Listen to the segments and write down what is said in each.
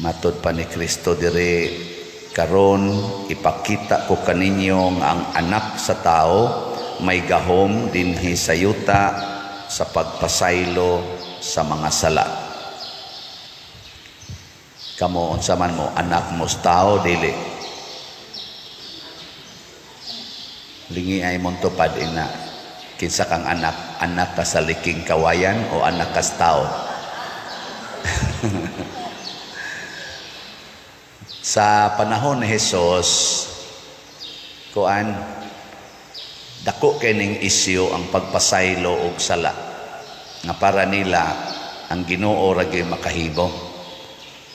Matod pa ni Kristo diri karon ipakita ko kaninyo nga ang anak sa tao may gahom dinhi sa yuta sa pagpasaylo sa mga sala. Kamo unsa man mo anak mo sa tao dili. Lingi ay mong tupad ina. Kinsa kang anak? Anak ka sa liking kawayan o anak ka sa tao? Sa panahon ni Jesus, dako kining isyu ang pagpasaylo og sala nga para nila ang Ginoo ra gyud makahibong.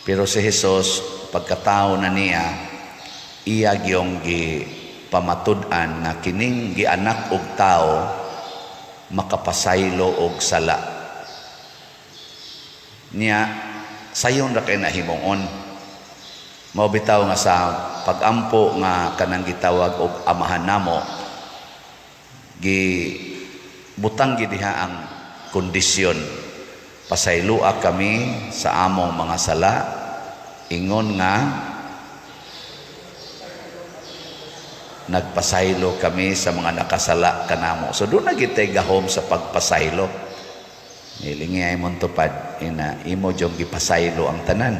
Pero si Jesus pagkatao na niya iya gyung pamatud-an nga kining gianak og tao makapasaylo og sala niya sayon ra kay nahimuon. Mao bitaw nga sa pagampo nga kanang gitawag og amahan namo butang gid diha ang kondisyon pasayloa kami sa among mga sala ingon nga nagpasaylo kami sa mga nakasala kanamo. So doon na gitay gahom sa pagpasaylo. Nilingi ay mong tupad ina imo jong gipasaylo ang tanan.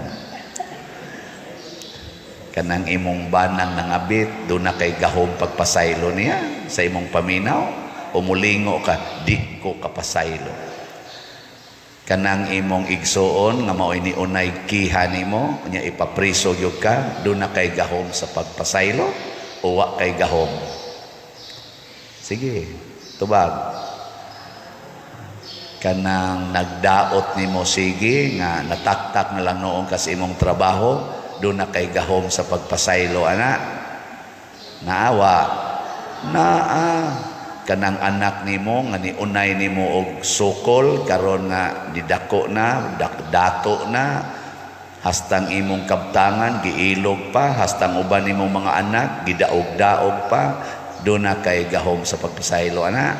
Kanang imong banang nangabit doon na kay gahom pagpasaylo niya sa imong paminaw o mulingo ka di ko kapasaylo. Kanang imong igsuon nga mao ini unay kiha nimo nya ipapriso gyud ka doon na kay gahom sa pagpasaylo o wa kay gahom. Sige, tubag. Kanang nagdaot nimo sige nga nataktak na lang noon kasi imong trabaho doon na kay gahom sa pagpasaylo ana. Naawa. Kanang anak nimo nga niunay nimo og sukol karon nga didako na, dato na. Hastang imong kabtangan giilog pa, hastang uban nimong mga anak gidaog-daog pa, do na kay gahom sa pagpasaylo ana.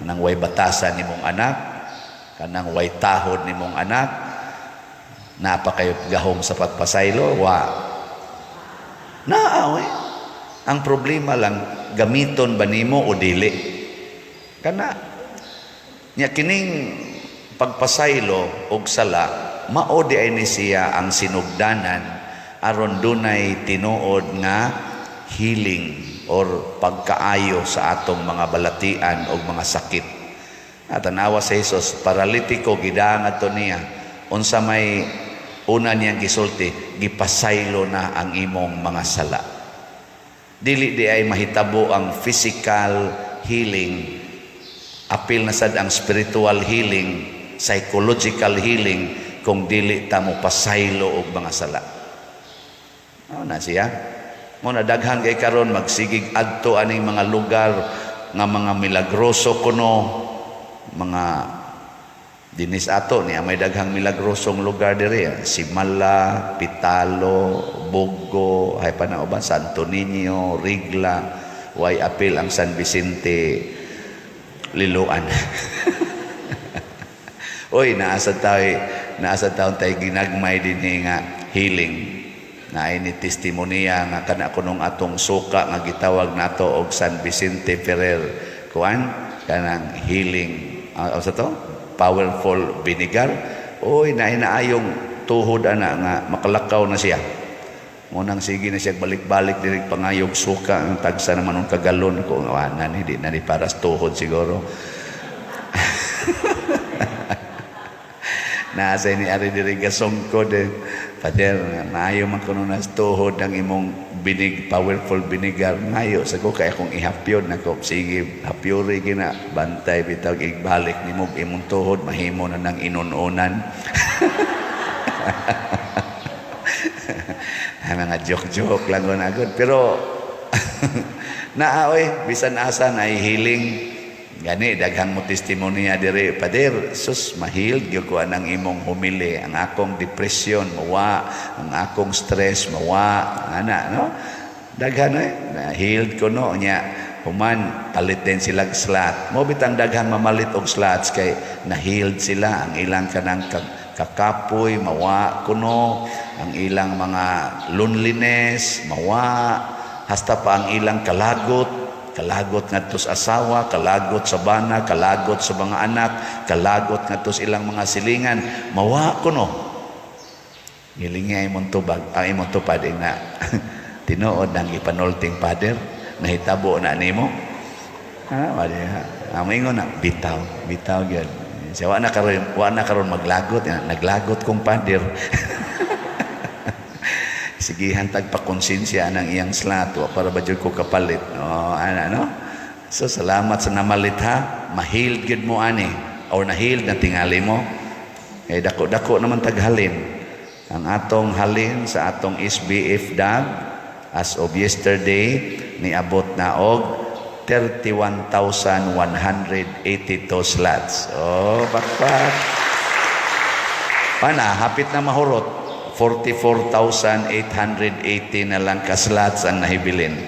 Kanang way batasan nimong anak, kanang way tahod nimong anak, napa kayo gahom sa pagpasaylo wa. Naaw. Ang problema lang gamiton ba nimo o dili? Kana nya kining pagpasaylo og sala mao di ay ni siya ang sinugdanan aron dunay tinuod nga healing or pagkaayo sa atong mga balatian o mga sakit. At tanawa sa Jesus, paralitiko gidaangat to niya unsa may una niyang gisulti, gipasaylo na ang imong mga sala. Dili di ay mahitabo ang physical healing, apil na sad ang spiritual healing, psychological healing kung dili ta mo pasaylo og mga sala. Na siya mo na daghan kay karon magsigig adto aning mga lugar nga mga milagroso kuno mga dinis ato niya may daghang milagrosong lugar diri Simala, Pitalo, Bogo, hay pa na uban Santo Niño, Rigla, way apil ang San Vicente, Liloan. Oy, naasa taon tayo ginagmay din nga healing. Na ini testimonya nga kana kunong atong suka nga gitawag nato og San Vicente Ferrer. Kuan kanang healing. Sa to? Powerful vinegar. Oy, naayong tuhod ana nga makalakaw na siya. Munang sige na siya balik-balik diri pangayog suka ang tagsa naman ng kagalon ko nani di nani para sa tuhod siguro. Nasa ini ari diri gasongkod Pader, naayo man kuno nas tuhod ang imong powerful vinegar ngayo sa ko kay akong ihapyod nako sige hapyori gina bantay bitaw igbalik nimo imong tuhod mahimo na nang inununan. Mga joke lang ko agad pero naaoy bisan asa na healing gani daghang mo testimonya diri Pader sus mahil gyud ko anang imong humili ang akong depression mawa ang akong stress mawa ana no daghan na healed ko no nya human palit din sila slot mo bitang daghang mamalit og slots kay na healed sila ang ilang kanang kakapoy, mawa kuno, ang ilang mga loneliness, mawa, hasta pa ang ilang kalagot ngadto sa asawa, kalagot sa bana, kalagot sa mga anak, kalagot ngadto sa ilang mga silingan, mawa kuno. Ngilingay imong tubag, imong tupad na tinuod nang ipanulting Father, nahitabo na nimo. Maingon na bitaw gyud. Siya wa na karon maglagot, naglagot kong Father. Sige hantag pa konsensya ng iyang slot para ba jud ko kapalit. No? So salamat sa namalit ha. Mahiled gyud mo ani or nahiled na tingali mo. Dako naman taghalin. Ang atong halin sa atong SBF DAG as of yesterday niabot na og 31,182 slots. Bakpak. Pana, hapit na mahurot. 44,880 na lang ka slots ang nahibilin.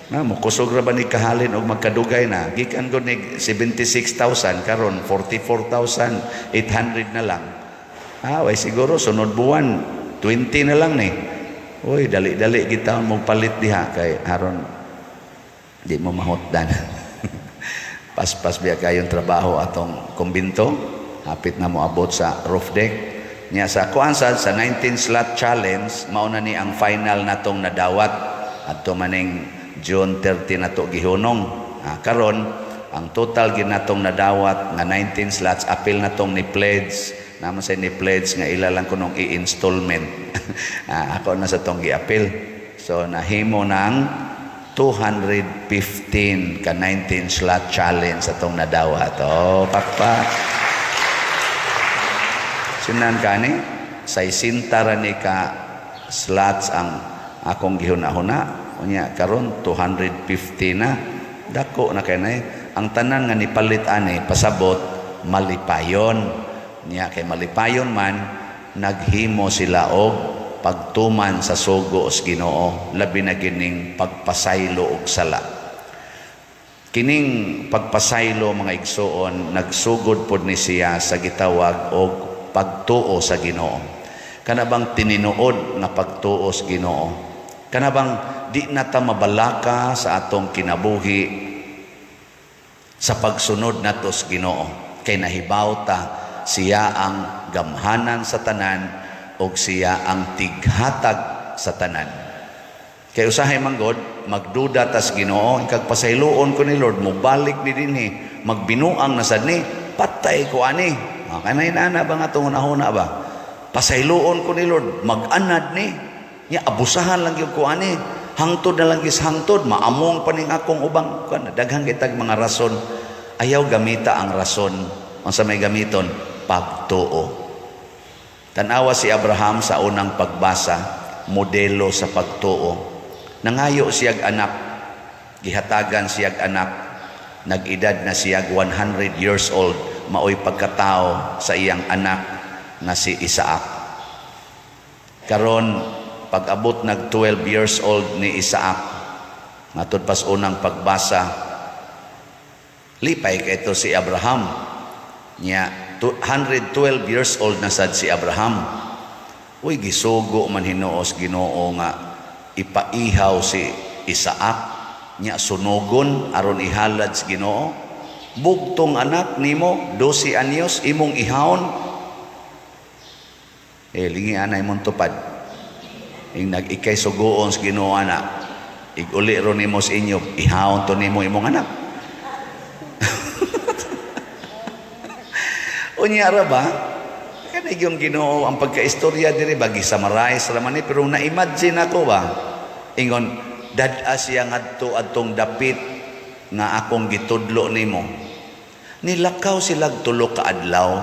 Mukusog ra ba ni kahalin og magkadugay na? Gikan ko ni 76,000 karon 44,800 na lang. Way siguro sunod buwan 20 na lang ni. Uy, dali-dali kita mong palit diha kay haron di mo mahutdan. Pas-pas biya kayong trabaho atong kumbinto, hapit na mo abot sa roof deck. Nya sa kuansa sa 19 slot challenge, mauna ni ang final natong nadawat adto maning June 30 nato gihunong. Karon ang total ginatong nadawat nga 19 slots apil natong ni pledge, naman sa ni pledge nga ila lang kunong i-installment. Ako na sa tong gi-apil. So nahimo ng 215 ka 19 slot challenge atong nadawat. Pakpak. Sinan kani, 60 ra ni ka slots ang akong gihuna-huna. Unya karon 250 na. Dako na kay nay. Ang tanan nga nipalit ani pasabot malipayon. Nya kay malipayon man naghimo sila og pagtuman sa sugo sa Ginoo, labi na kining pagpasaylo og sala. Kining pagpasaylo mga igsoon, nagsugod pod ni siya sa gitawag og pagtuo sa Ginoo. Kana bang tininuod nga pagtuo sa Ginoo? Kana bang di na ta mabalaka sa atong kinabuhi sa pagsunod nato sa Ginoo? Kay nahibaw ta siya ang gamhanan sa tanan o siya ang tighatag sa tanan. Kay usahay manggod, magduda tas Ginoo, ikag pasayloon ko ni Lord, mobalik ni dinhi, magbinuang na sad ni, patay ko ani. Kanay na ba nga itong una-una ba? Pasayloon ko ni Lord, mag-anad ni, ya abusahan lang yung ko ani, hangtod na lang is hangtod, maamong pa ning akong ubang, daghang kitag mga rason, ayaw gamita ang rason, ang sa may gamiton, pagtuo. Tanawa si Abraham sa unang pagbasa, modelo sa pagtuo. Nangayo siyag anak, gihatagan siyag anak, nag-edad na siyag 100 years old, maoy pagkatao sa iyang anak na si Isaac. Karon pag-abot nag 12 years old ni Isaac, matod pas unang pagbasa, lipay kay ito si Abraham. Nya 112 years old na sad si Abraham. Uy, gisugo man hinuos Ginoo nga ipaihaw si Isaac, nya sunugon aron ihalad si Ginoo. Bugtong anak nimo 12 anyos imong ihawon. Lingi anay mong tupad. Ing nag-ikay sugoon sa Ginoo anak. Iguli ron nimo sa inyo, ihawon to nimo imong anak. Unya ra ba? Kana yung Ginoo ang pagkaistorya diri bagi summarize raman ni pero na-imagine ako ba? Ingon dad-a siya ngadto adtong dapit nga akong gitudlo nimo. Nilakaw sila tulo ka adlaw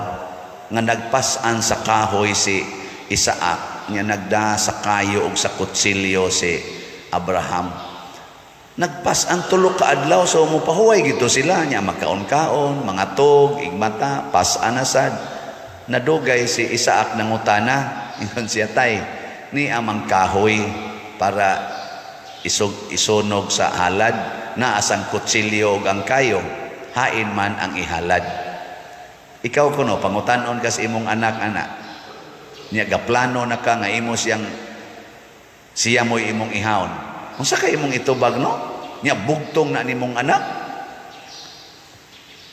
nga nagpas-an sa kahoy si Isaac nga nagda sa kayo ug sa kutsilyo si Abraham. Nagpas ang tulo ka adlaw so mopahuway gito sila nya makaon-kaon, mga tog, igmata, pas-anasad. Nadugay si Isaac nangutana, ingon siya tay, ni amang kahoy para isunog sa halad na asang kutsilyo ug ang kayo, hain man ang ihalad. Ikaw kuno pangutanon kas imong anak-anak, Niya gaplano na ka nga imo siya mo'y imong ihawon. Unsa ka imong itubag no? Niya bugtong na nimong anak.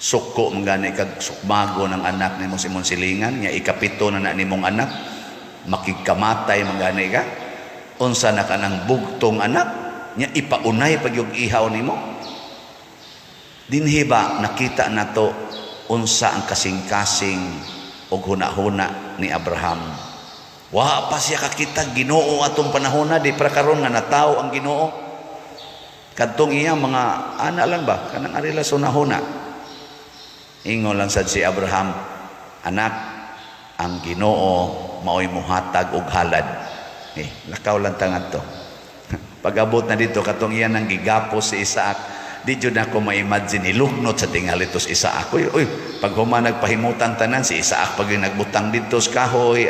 Suko manggani kag sukmago ng anak nimo sa imong silingan, niya ikapito na nimong anak. Makikamatay manggani ka. Unsa na ka ng bugtong anak, niya ipaunay pag yung ihaw nimo. Dinhi ba nakita nato unsa ang kasing-kasing og hunahuna ni Abraham? Wa pa siya kakita Ginoo atong panahona, di para karon nga natawo ang Ginoo. Kadtong iya mga ana lang ba kanang arila sunahuna. Ingon lang sad si Abraham, anak, ang Ginoo mao'y muhatag og halad. Lakaw lang tangan to. Pag-abot na dito, katong iyan ang gigapos si Isaac, di dyan ako ma-imagine, ilugnot sa tingali to si Isaac. Uy, pag nagpahimutang tanan, si Isaac pag nagbutang dito sa kahoy,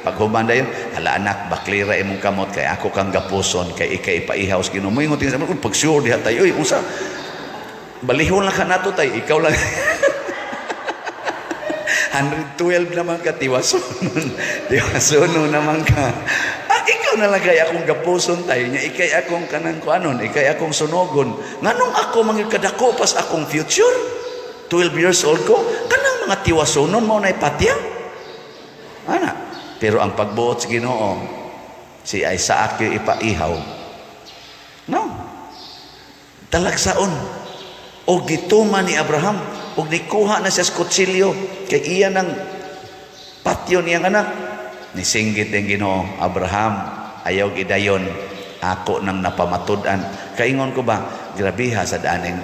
pag humanda yun, hala anak, baklira imong kamot, kay ako kang gapuson, kay ikay ipaihaw sa Ginoo. Mo ingon tingnan, pag sure diha tayo, uy, unsa, balihon lang ka nato tayo, ikaw lang. 112 naman ka, tiwasunon naman ka. Ikaw na lang kay akong gapuson tayo niya, ikay akong kanang kuanon, ikay akong sunogon. Nganong ako mangikadako pas akong future? 12 years old ko, kanang mga tiwasunon mo na ipatya? Ana, pero ang pagbuot sa Ginoo, si Isaac yung ipaihaw. No. Talagsaon. O gituman ni Abraham, o nikuha na siya sa kutsilyo, kay iya ng patyo niyang anak. Nisinggit ang Ginoo, Abraham, ayaw gidayon, ako nang napamatudan. Kaingon ko ba, grabiha sa daning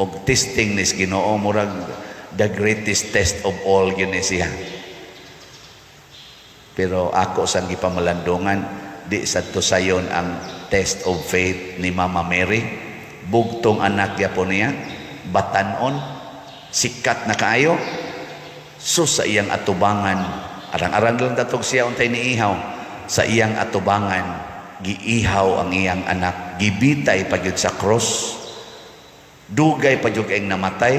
og testing nis Ginoo, murag the greatest test of all yun siya. Pero ako sang gipamalandungan, di sa tusayon ang test of faith ni Mama Mary. Bugtong anak yapon niya, batanon, sikat na kaayo, sus sa iyang atubangan, arang-arang lang tatog siya untay ni ihaw, sa iyang atubangan, giihaw ang iyang anak, gibitay pagyud sa cross, dugay pagyud ang namatay,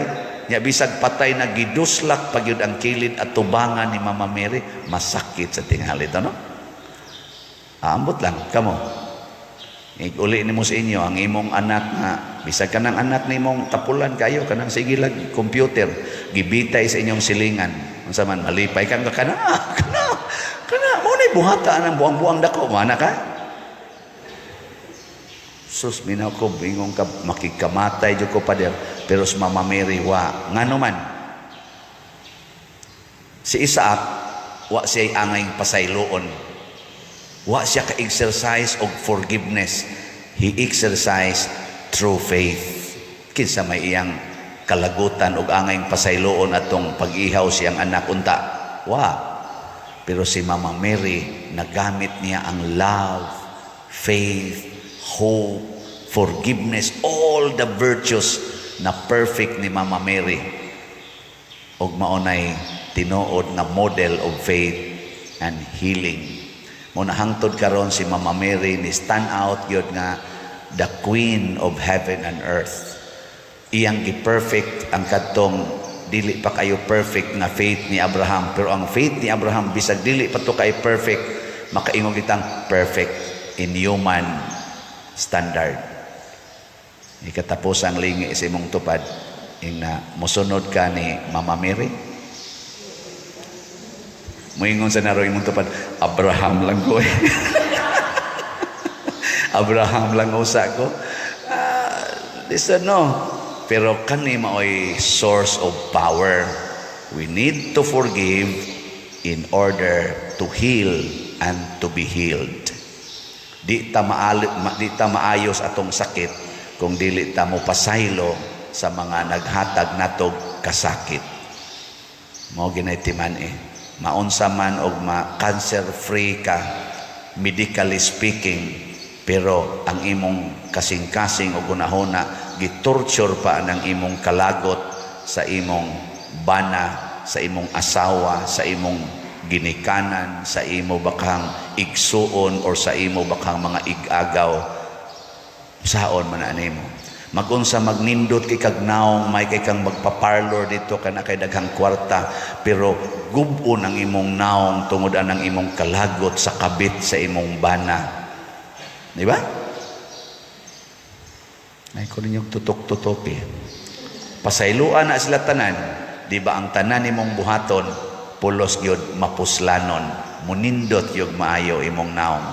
nya bisag patay na giduslak pagyud ang kilid atubangan ni Mama Mary, masakit sa tingali to, no? Ambot lang kamo. Uli nimo sa inyo ang imong anak nga bisag kanang anak nimong tapulan kayo kanang sige lang computer gibitay sa inyong silingan unsa man malipay kang kana mo nay buhata ang buang-buang dako mana ka sus minaw ko bingong ka makikamatay jud ko pader pero sa Mama Mary wa ngano man si Isaac wa siya angay pasayloon. Wa siya ka-exercise of forgiveness. He exercised through faith. Kinsa may iyang kalagutan o angayng pasayloon atong pag-ihaw siyang anak unta. Wa. Pero si Mama Mary, nagamit niya ang love, faith, hope, forgiveness, all the virtues na perfect ni Mama Mary. Og maunay tinuod na model of faith and healing. Muna hangtod karon si Mama Mary ni stand out yun nga the Queen of Heaven and Earth. Iyang gi-perfect ang kadtong dili pa kayo perfect na faith ni Abraham. Pero ang faith ni Abraham bisag dili pa to kay perfect, makaingog kitang perfect in human standard. Ikatapos ang lingi sa imong tupad ing na mosunod ka ni Mama Mary. Moingon sa naroy mong tupad, Abraham lang ko eh. Abraham lang usa ko. Listen, no. Pero kani maoy source of power. We need to forgive in order to heal and to be healed. Di ta maayos atong sakit kung dili ta mo pasaylo sa mga naghatag natog kasakit. Mao ginaytiman maunsa man og cancer free ka medically speaking, pero ang imong kasing-kasing o gunahona gitorture pa ang imong kalagot sa imong bana, sa imong asawa, sa imong ginikanan, sa imo bakang igsuon or sa imo bakang mga igagaw saon man animo. Magunsa magnindot kay kag naong may kay kang magpa-parlor dito kana kay daghang kwarta pero gub-on ang imong naong tungod anang imong kalagot sa kabit sa imong bana. Di ba? Ay ko ninyong tutok-tutok eh. Pasayloan na sila tanan. Di ba ang tanan imong buhaton pulos gyud mapuslanon. Munindot yung maayo imong naong.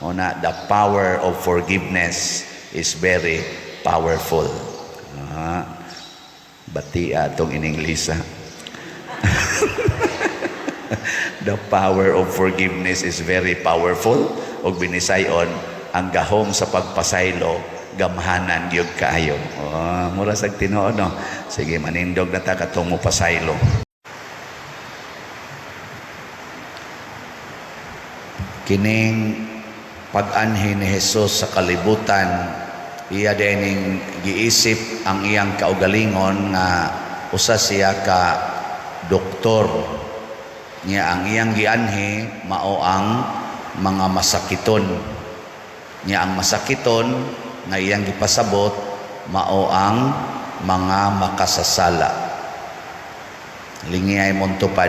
Una, the power of forgiveness is very powerful. Batia itong in English. The power of forgiveness is very powerful. O binisayon, ang gahom sa pagpasaylo, gamhanan gyud kaayo. Mura sag tinuod no. Sige, manindog na ta katong mo pasaylo. Kining pag-anhi ni Jesus sa kalibutan, iya dining giisip ang iyang kaugalingon nga usa siya ka doktor niya. Ang iyang gianhi mao ang mga masakiton niya. Ang masakiton nga iyang gipasabot mao ang mga makasasala. Lingi ay mong tupad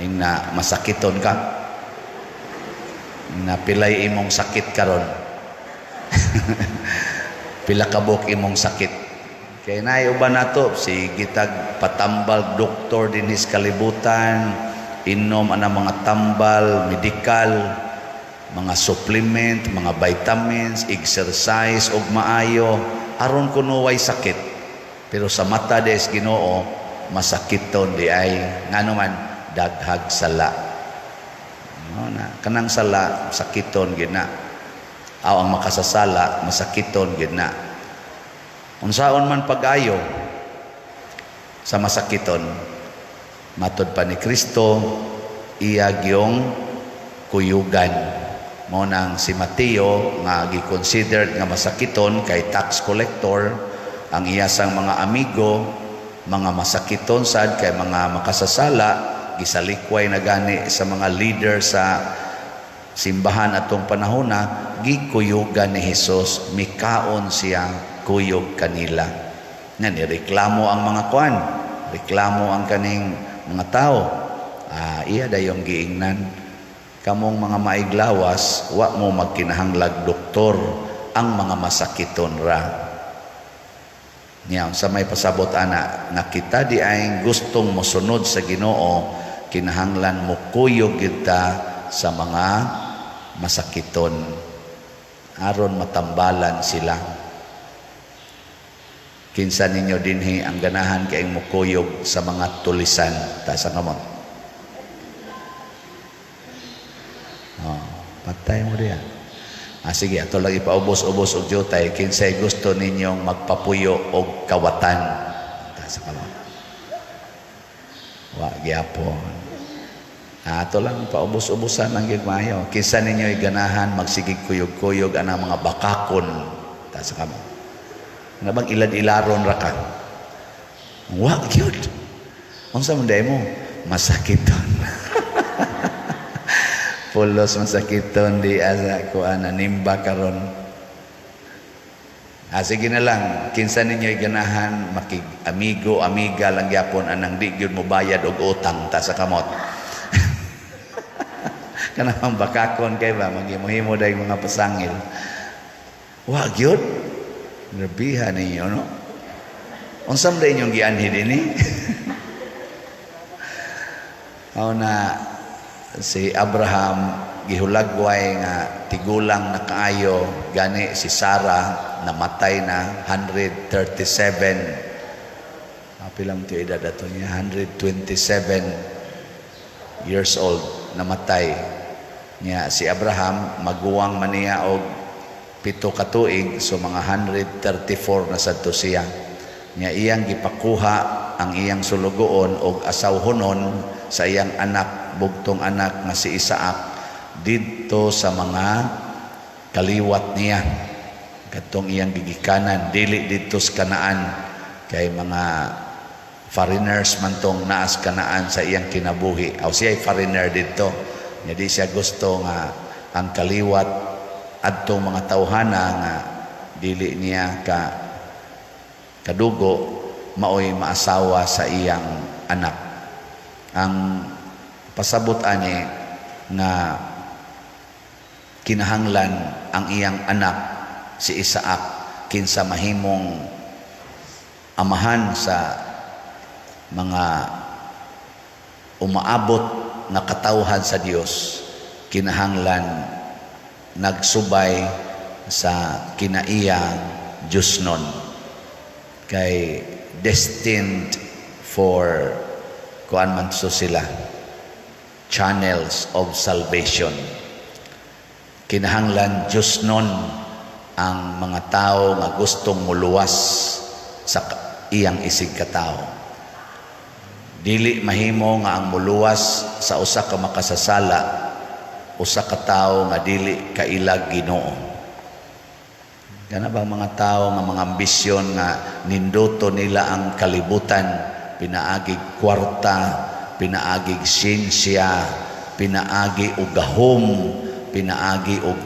ing na masakiton ka, na pilay imong sakit karon. Pila kabok imong sakit. Kaya na uban nato si gitag patambal doktor din his kalibutan, inom ana mga tambal medical, mga supplement, mga vitamins, exercise og maayo aron kuno way sakit. Pero sa mata des Ginoo masakiton di ay ngano man daghag sala. No na kanang sala sakiton gid na. Aw ang makasasala masakiton gid na. Unsaon man pag-ayo sa masakiton, matud pa ni Kristo iya gyong kuyugan. Mo nang si Mateo nga gi-considered nga masakiton kay tax collector, ang iya sang mga amigo mga masakiton sad kay mga makasasala, gisalikway na gani sa mga leader sa simbahan atong panahon na gikuyugan ni Jesus, mikaon siyang kuyog kanila. Nga nireklamo ang mga kwan, reklamo ang kaning mga tao. Iya dayong giingnan, kamong mga maiglawas, wa mo magkinahanglag doktor, ang mga masakiton ra. Niya, sa may pasabot ana, nga kita di ay gustong mosunod sa Ginoo, kinahanglan mo kuyog kita sa mga masakiton aron matambalan sila. Kinsa ninyo dinhi ang ganahan kay mukuyog sa mga tulisan ta sa kamot? Patay mo diya. Sige, ato lang ipaubos-ubos og jutay. Kinsay gusto ninyong magpapuyo og kawatan ta sa kamot? Wa gyapon. Ato lang paubos-ubusan ang gigmayo. Kinsa ninyo ganahan magsigig kuyog-kuyog anang mga bakakon ta sa kamot? Nga bang ilad-ilaron ra ka? Wa gyud. Unsa man day mo? Masakiton. Pulos masakiton di asa ko nimba karon. Sige na lang, kinsa ninyo ganahan makig amigo, amiga lang gyapon anang di gyud mo bayad og utang ta sa kamot. Kanang bakakon kay ba maghimuhimo day mga pasangil. Wa gyud. Nabihan ninyo, no? Unsam day inyong gianhi dinhi? Na si Abraham gihulagway nga tigulang na kaayo, gani si Sarah namatay na 137. Pilang to edad ato niya, 127 years old namatay niya. Si Abraham maguwang man niya og 7 ka tuig, so mga 134 na sadto siya. Niya iyang gipakuha ang iyang sulugoon og asawhonon sa iyang anak, bugtong anak nga si Isaac didto sa mga kaliwat niya. Katong iyang gigikanan dili didto sa Kanaan kay mga foreigners man tong naas Kanaan sa iyang kinabuhi. Aw siya foreigner didto. Nya di siya gusto nga ang kaliwat adtong mga tawhana nga dili niya ka kadugo maoy maasawa sa iyang anak. Ang pasabot ani nga kinahanglan ang iyang anak si Isaac kinsa mahimong amahan sa mga umaabot na katawhan sa Dios, kinahanglan nagsubay sa kinaiyang Diosnon, kay destined for kuan man so sila channels of salvation. Kinahanglan Diosnon ang mga tao nga gustong muluwas sa iyang isig katao. Dili mahimo nga ang muluwas sa usa ka makasasala, usa ka tawo nga dili kailag Ginoo. Kana bang mga tao nga mga ambisyon nga ninduto nila ang kalibutan, pinaagig kwarta, pinaagig siyensya, pinaagi og gahom, pinaagi og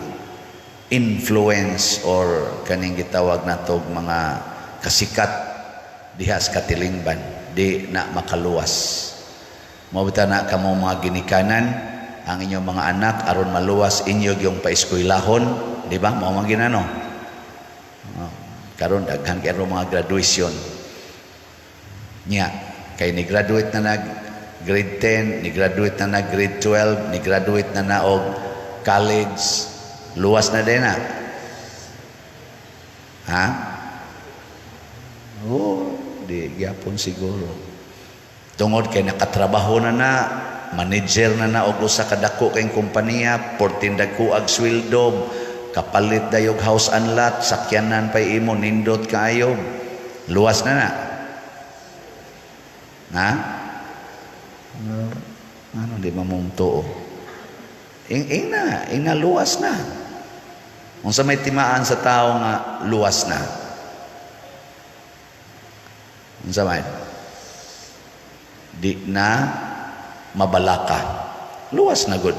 influence or kaning gitawag natog mga kasikat diha sa katilingban, di na makaluwas. Mabita na kamo mga ginikanan ang inyong mga anak aron maluwas inyo yung paeskwelahon, di ba? Mao man ginano. Karon daghan kay mga graduation. Nya kay ni graduate na nag grade 10, ni graduate na nag grade 12, ni graduate na og college, luwas na din na. Ha? Di gyapon siguro. Tungod kay nakatrabaho na manager na og usa ka dako kay kompanya, 14 dagko ag sweldo, kapalit dayog house and lot, sakyanan pa imo nindot kaayo. Luwas na. Ha? Ano di mamumtuo? Ing luwas na. Unsa may timaan sa tao nga luwas na? Unsa may? Di na mabalaka. Luwas na gud.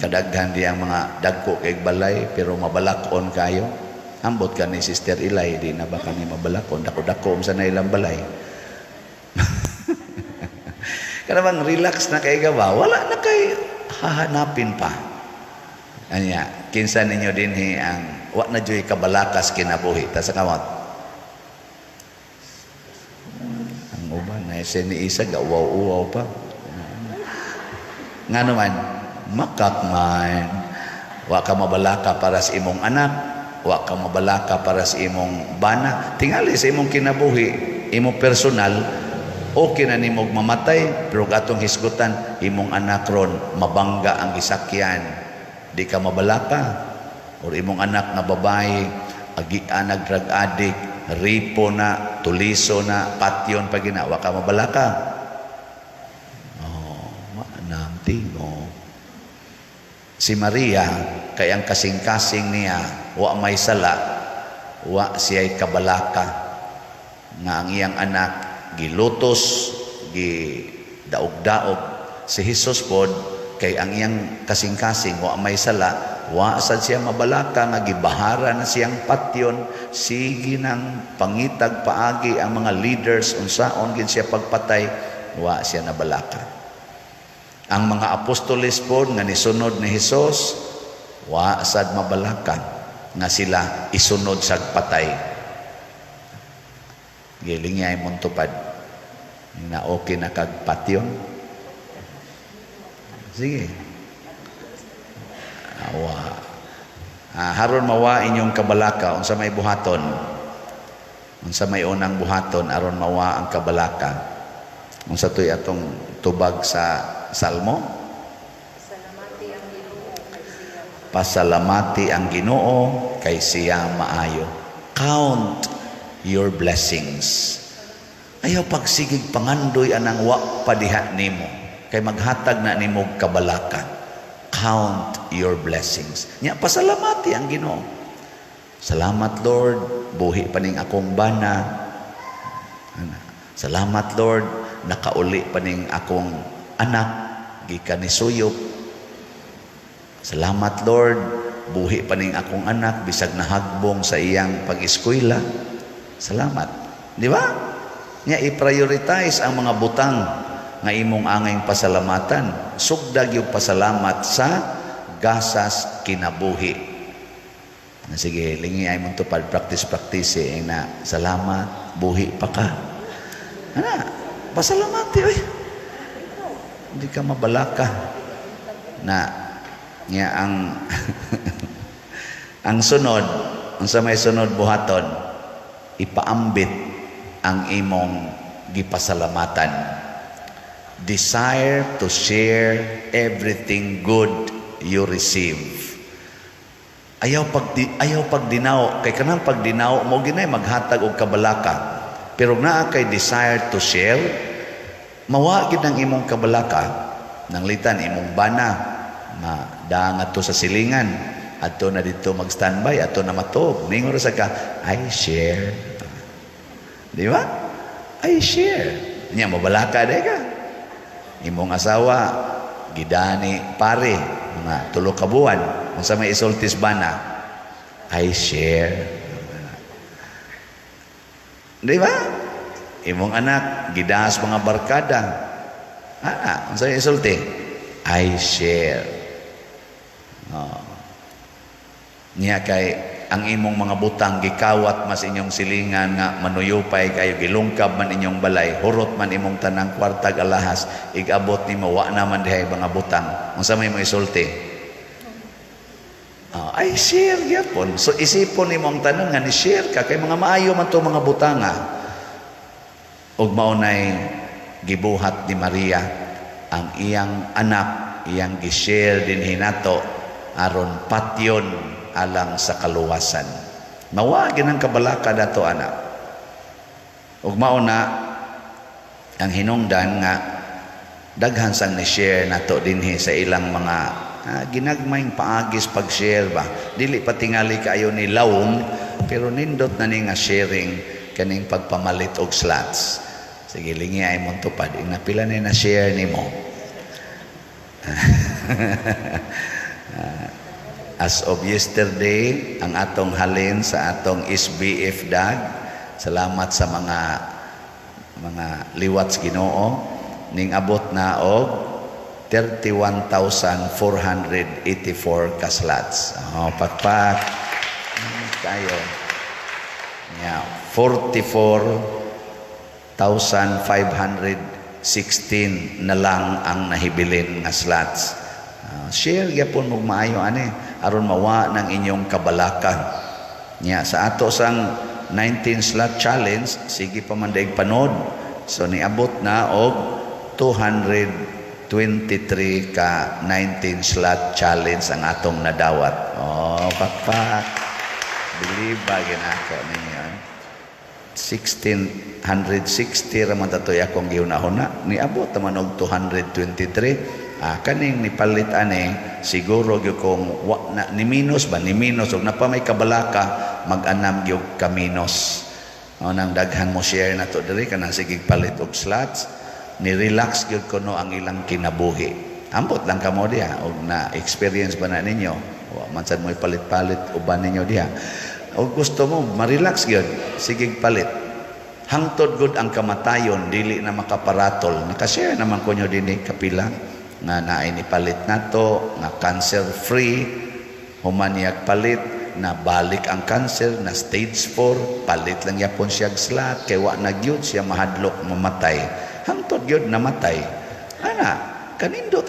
Kadaghan di ang mga dagko kay balay pero mabalakon kayo. Ambot ka ni Sister Ilay, di na ba kami mabalakon? Dako-dako sa na ilang balay. Kada bang relax na kay gawa, wala na kay hahanapin pa. Anya, kinsa ninyo dinhi ang wa na joy kabalakas kinabuhi ta sa kamot. Ang uban na ni isa gawaw-uwaw pa. Nga naman, makakman, wa ka mabalaka para sa imong anak, wa ka mabalaka para sa imong bana. Tingali sa imong kinabuhi, imong personal, okay na nimog mamatay, pero atong hisgutan, imong anak ron, mabangga ang gisakyan, di ka mabalaka. O imong anak na babae, agian, drug addict, ripo na, tuliso na, patyon pa ginawa ka mabalaka. Si Maria, kay ang kasing-kasing niya, wa may sala, wa siya'y kabalaka, nga ang iyang anak, gilutos, gidaog-daog. Si Jesus pod, kay ang iyang kasing-kasing, wa may sala, wa sad siya mabalaka, nga gibahara na siyang patyon, sige ng pangitag paagi ang mga leaders, unsaon gid siya pagpatay, wa siya nabalaka. Ang mga apostoles po nga nisunod ni Jesus, wa sad mabalaka nga sila isunod sa patay. Giling niya imong tupad na okay na kag patyon. Sige. Haron mawa inyong kabalaka unsa may buhaton. Unsa may unang buhaton aron mawa ang kabalaka. Unsa toy atong tubag sa Salmo? Pasalamati ang Ginoo kay siya maayo. Count your blessings. Ayaw pagsigig pangandoy anang wa padiha nimo kay maghatag na nimo kabalaka. Count your blessings. Nya pasalamati ang Ginoo. Salamat Lord, buhi paning akong bana. Salamat Lord, nakauli paning akong anak, gikan ni suyop. Salamat Lord, buhi paning akong anak, bisag nahagbong sa iyang pag-eskwela. salamat. Di ba? Nya i-prioritize ang mga butang nga imong angayng pasalamatan. Sugdag yung pasalamat sa gasas kinabuhi. Sige, lingi ay mong tupad, practice na salamat, buhi pa ka. Pasalamati, oy. Hindi ka mabalaka. Nga ang ang sunod, sa may sunod buhaton, ipaambit ang imong gipasalamatan. Desire to share everything good you receive. Ayaw pagdinaw, kay kanang pagdinaw mo ginay maghatag og kabalaka. Pero naa kay desire to share, mawagid ang imong kabalaka, nang litan imong bana, daangat to sa silingan, adto na dito mag-standby, adto na matog. Ningon sa ka, I share. Di ba? I share. Nya mabalaka day ka. Imong asawa, gidani pare, mga 3 ka buwan, kung sa may isultis bana, I share. Di ba? Imong anak, gidas mga barkada. Kung sa may isulti, I share. Niya kay ang imong mga butang gikawat mas inyong silingan nga manuyupay kayo, gilungkab man inyong balay, hurot man imong tanang kwartag alahas, igabot nimo wa naman dihay mga butang. Unsa may mo isulti? Ay share gyapon. So isipon nimo ang tanan nga ni share ka kay mga maayo man to mga butanga. Ug maunay gibuhat ni Maria ang iyang anak, iyang gi-share din hinato aron patyon alang sa kaluwasan. Mawagin ang kabalaka dato anak. Ug mauna ang hinungdan nga daghan sang ni share nato dinhi sa ilang mga ginagmayng paagis pag-share ba. Dili pa tingali kaayo ni lawom, pero nindot na ni nga sharing kaning pagpamalit og slots. Sige, lingi ay mong tupad. Napila na share nimo. As of yesterday, ang atong halin sa atong SBF DAG, salamat sa mga liwats Ginoo, ning abot na og 31,484 kaslots. Pakpak. Kayo. Yeah, 44,516 na lang ang nahibilin nga slots. Share gyapon mo maayo ani aron mawa ng inyong kabalaka. Nya sa ato sang 19 slot challenge, sige pa man daig panod. So niabot na og 223 ka 19 slot challenge ang atong nadawat. Pakpak. Believe ba ginako ninyo? 1,660 raman tatoy akong gihunahuna. Niabot naman og 223. Kaning nipalit ani siguro gyud kung ni minus og napa may kabalaka mag-anam gyud ka minus. Nang daghan mo share na to diri kanang sige palit og slots, ni relax gyud kuno ang ilang kinabuhi. Ambot lang kamo diha og na experience ba na ninyo? Wa man sad mo ipalit-palit uban ninyo diha. Og gusto mo ma-relax gyud, sige palit. Hangtod gud ang kamatayon dili na makaparatol. Naka-share naman ko nyo dinhi kapila nga naay ni palit nato nga cancer free, humaniak palit na balik ang cancer na stage 4, palit lang yapon siya slot kay wa na gyud siya mahadlok mamatay. Hangtod gyud namatay. Kanindot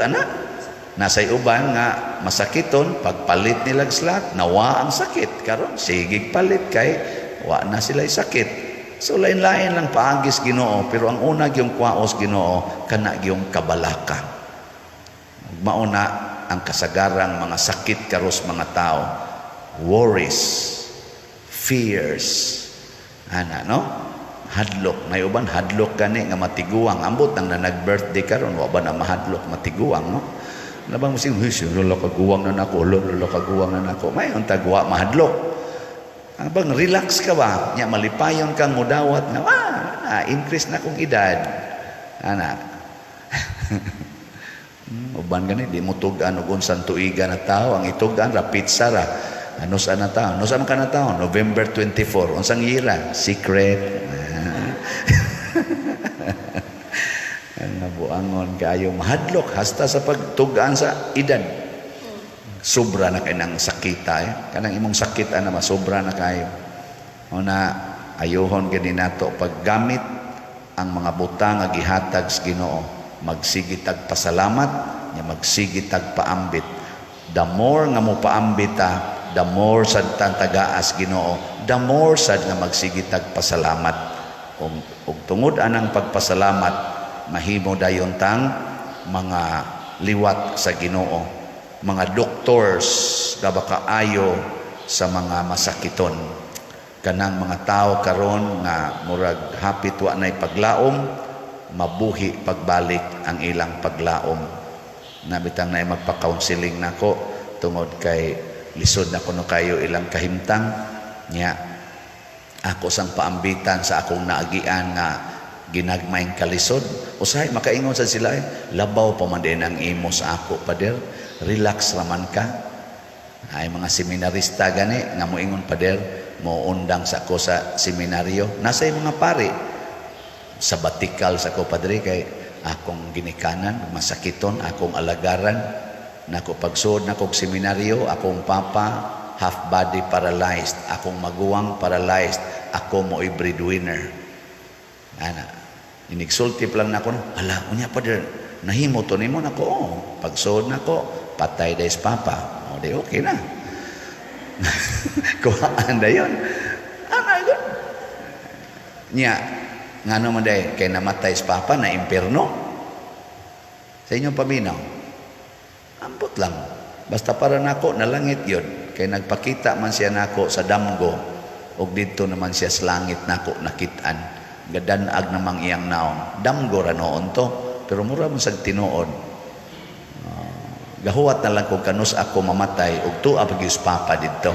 nasay uban nga masakiton pagpalit nila slot nawa ang sakit karon sige palit kay wa na sila sakit. So lain-lain lang paagis Ginoo, pero ang una gyung kwaos Ginoo kana gyung kabalaka. Mauna ang kasagarang mga sakit karos mga tao, worries, fears, hadlok. May uban hadlok gani nga matiguang. Ambot nang nag-birthday karon wa ba na mahadlok matiguang, no? Labang musing lolo kaguwang na nako, lolo kaguwang na nako. May untag wa mahadlok. Abang relax ka ba? Nya malipayon kang mudawat na increase na kong edad. Uban gani di mo tugan og unsang tuiga na tao, ang itugan ra pizza ra Ano sa na taon? Ano sa ka na taon? November 24. Unsang yira? Secret. Ang nabuangon kayo mahadlok hasta sa pagtugaan sa edad. Sobra na kayo ng sakita. Kanang imong sakit na masobra na kayo. O na ayohon gani nato paggamit ang mga butang nga gihatag sa Ginoo. Magsigi tag pasalamat, nya magsigi tag paambit. The more nga mo paambit the more sad tang tagaas Ginoo, the more sad nga magsigi tag pasalamat. Ug tungod anang pagpasalamat mahimo dayon tang mga liwat sa Ginoo, mga doctors nga bakaayo sa mga masakiton. Kanang mga tao karon nga murag hapit wa nay paglaom, mabuhi pagbalik ang ilang paglaom. Nabitang nay magpa-counseling nako tungod kay lisod na kuno kayo ilang kahimtang nya ako sang paambitan sa akong naagian nga ginagmayng kalisod. Usahay makaingon sa sila labaw pa man din ang imo sa ako pader, relax raman ka. Ay mga seminarista gani nga moingon pader, mo undang sa ako sa seminaryo. Nasa mga pari sabatikal sa ako padre kay akong ginikanan, masakiton, akong alagaran, nako pagsuod na kong seminaryo, akong papa half body paralyzed, akong maguwang paralyzed, ako mo'y breadwinner. Ana, inigsulti lang na ako, ala, unya pa din, nahimo to nimo nako, pagsuod na ko, patay dahil papa. O, di okay na. Kuhaan na yun. Ano yun? Nya, nga naman dahil, kay namatay sa papa na impierno. Sa inyong paminaw, ambot lang. Basta para nako, nalangit yun. Kay nagpakita man siya nako sa damgo, o dito naman siya sa langit nako nakitaan. Gadanag namang iyang naong. Damgo ra noon to, pero mura man sa tinuod. Gahuwat na lang kung kanus ako mamatay, ug tuwa pagyus papa dito.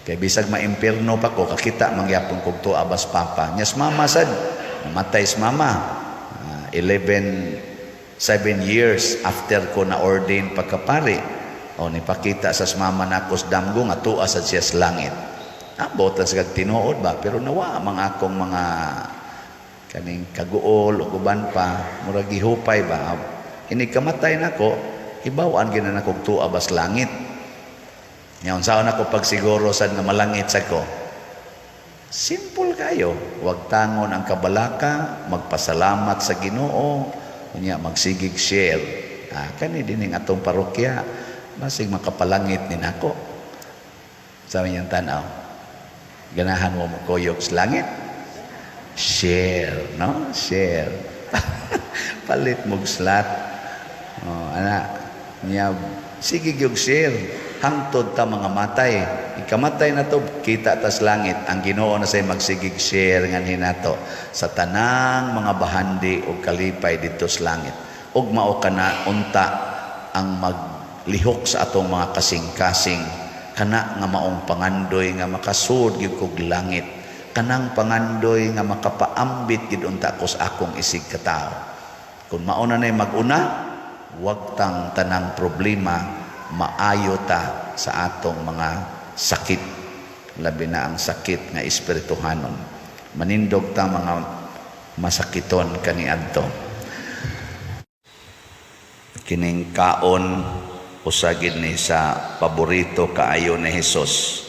Kay bisag maimpierno pa ko, kakita mangyapon kog tuwa bas papa. Nyas mama sad, namatay sa mama. 7 years after ko na ordain pagkapari. O nipakita sa mama nako sa damgo nga tuwa sad siya sa langit. Abot sa tinuod ba, pero nawa mga akong mga kaning kaguol o guban pa, murag gihupay ba. Ini kamatay nako, hibawan gina nako tuwa bas langit. Ngayon saan ako pagsiguro sad nga malangit sa ko. Simple kayo, wag tangon ang kabalaka, magpasalamat sa Ginoo, unya magsigig share. Kani dining atong parokya, basig makapalangit ni nako. Sabi niyang tanaw. Ganahan mo kuyog sa langit? Share, no? Share. Palit mo slat. Anak, niya, sige yung share. Hangtod ta mga matay. Ikamatay na to, kita tas langit. Ang Ginoo na say magsigig share nga hinato sa tanang mga bahandi o kalipay dito sa langit. Ug mao kana unta ang maglihok sa atong mga kasing-kasing. Kana nga maong pangandoy nga makasud gyud kog langit, kanang pangandoy nga makapaambit gid unta ko sa akong isig katao. Kung mauna nay maguna, wag tang tanang problema maayo ta sa atong mga sakit, labi na ang sakit nga espirituhanon. Manindog ta mga masakiton kaniadto. Kining kaon usagid ni sa paborito kaayo ni Hesus.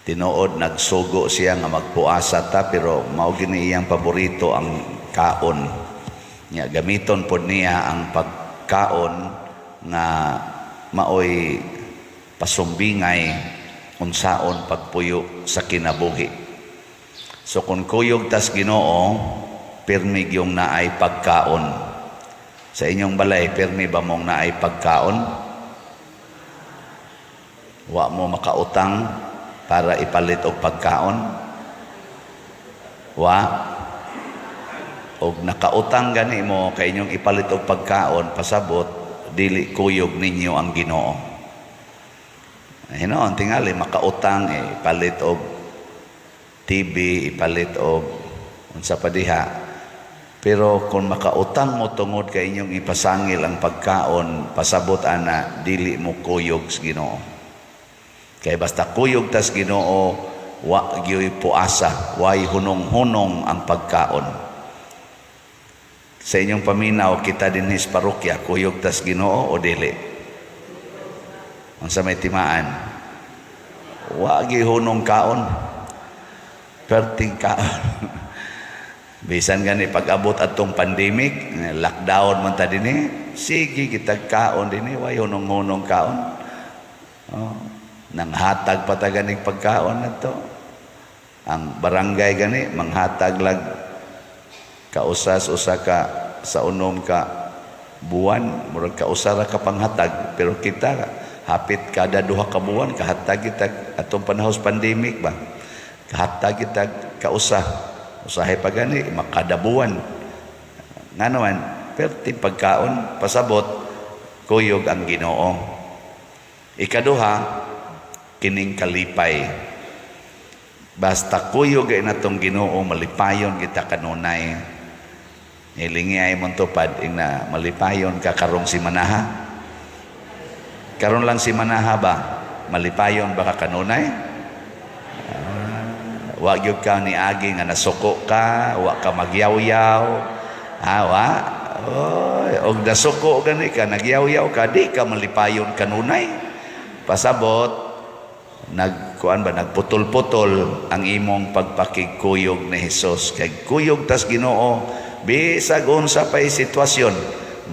Tinuod nagsugo siya nga magpuasa ta, pero mao gini iyang paborito ang kaon. Nya gamiton pod niya ang pagkaon nga maoy pasumbingay unsaon pagpuyo sa kinabuhi. So kung kuyog tas Ginoo, pirmig yung naay pagkaon. Sa inyong balay, pirmi ba mong naay pagkaon? Wa mo makautang para ipalit og pagkaon? Wa? Og nakautang gani mo kay inyong ipalit og pagkaon, pasabot dili kuyog ninyo ang Ginoo. Hinoon tingali makautang ipalit og TV, ipalit og unsa pa diha. Pero kung makautang mo tungod kay inyong ipasangil ang pagkaon, pasabot ana dili mo kuyog sa Ginoo. Kay basta kuyog tas Ginoo, wa gyoy puasa, way hunong-hunong ang pagkaon. Sa inyong paminaw, kita din his parokya, kuyog tas Ginoo o dili? Ang sa may timaan, wa gyoy hunong kaon, perting kaon. Bisan gani pag-abot atong pandemic, lockdown man ta dinhi, sige kitag kaon dinhi, way hunong-hunong kaon. Nanghatag pa ta ganing pagkaon na to. Ang barangay gani manghatag lag kausas usa ka sa unom ka buwan, murag kausara ka panghatag, pero kita hapit kada duha ka buwan kahatag kita atong panahos pandemic ba. Kahatag kita kausa. Usahay pa gani makada buwan. Nga naman, perti pagkaon pasabot kuyog ang Ginoo. Ikaduha, kining kalipay. Basta kuyog ay natong Ginoo, malipayon kita kanunay. Ilingi ay mong tupad, na malipayon ka karong si Manaha. Karon lang si Manaha ba? Malipayon ba ka kanunay? Wa gyud ka ni agi nga nasuko ka, wa ka magyaw-yaw. Wa. Og nasuko gani ka, nagyaw-yaw ka, di ka malipayon kanunay. Pasabot, nagputol-putol ang imong pagpakigkuyog ni Hesus. Kay kuyog tas Ginoo, bisag unsa pay sitwasyon,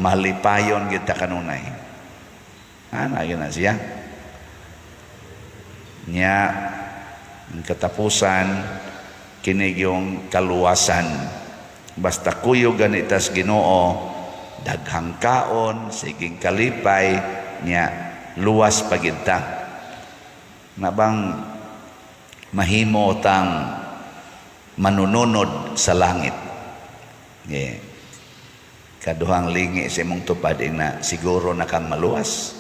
malipayon gyud ta kanunay. Yun na siya. Nya ang katapusan, kinig yung kaluwasan. Basta kuyog ganitas Ginoo, daghang kaon, siging kalipay, nya luwas paginta. Nabang mahimo tang manununod sa langit. Kaduhang lingi sa imong tupad na siguro na kang maluwas.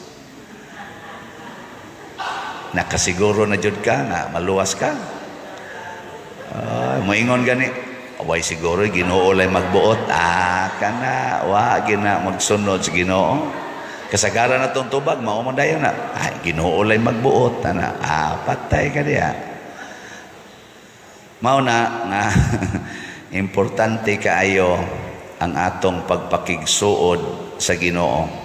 Nakasiguro na jud ka nga maluwas ka. Moingon gani, away siguro Ginoo lay magbuot. Kana wa gina magsunod sa Ginoo. Kasagaran na tong tubag mao man dayon na. Ginoo lay magbuot ana. Patay ka diha. Mao na nga importante kaayo ang atong pagpakigsuod sa Ginoo.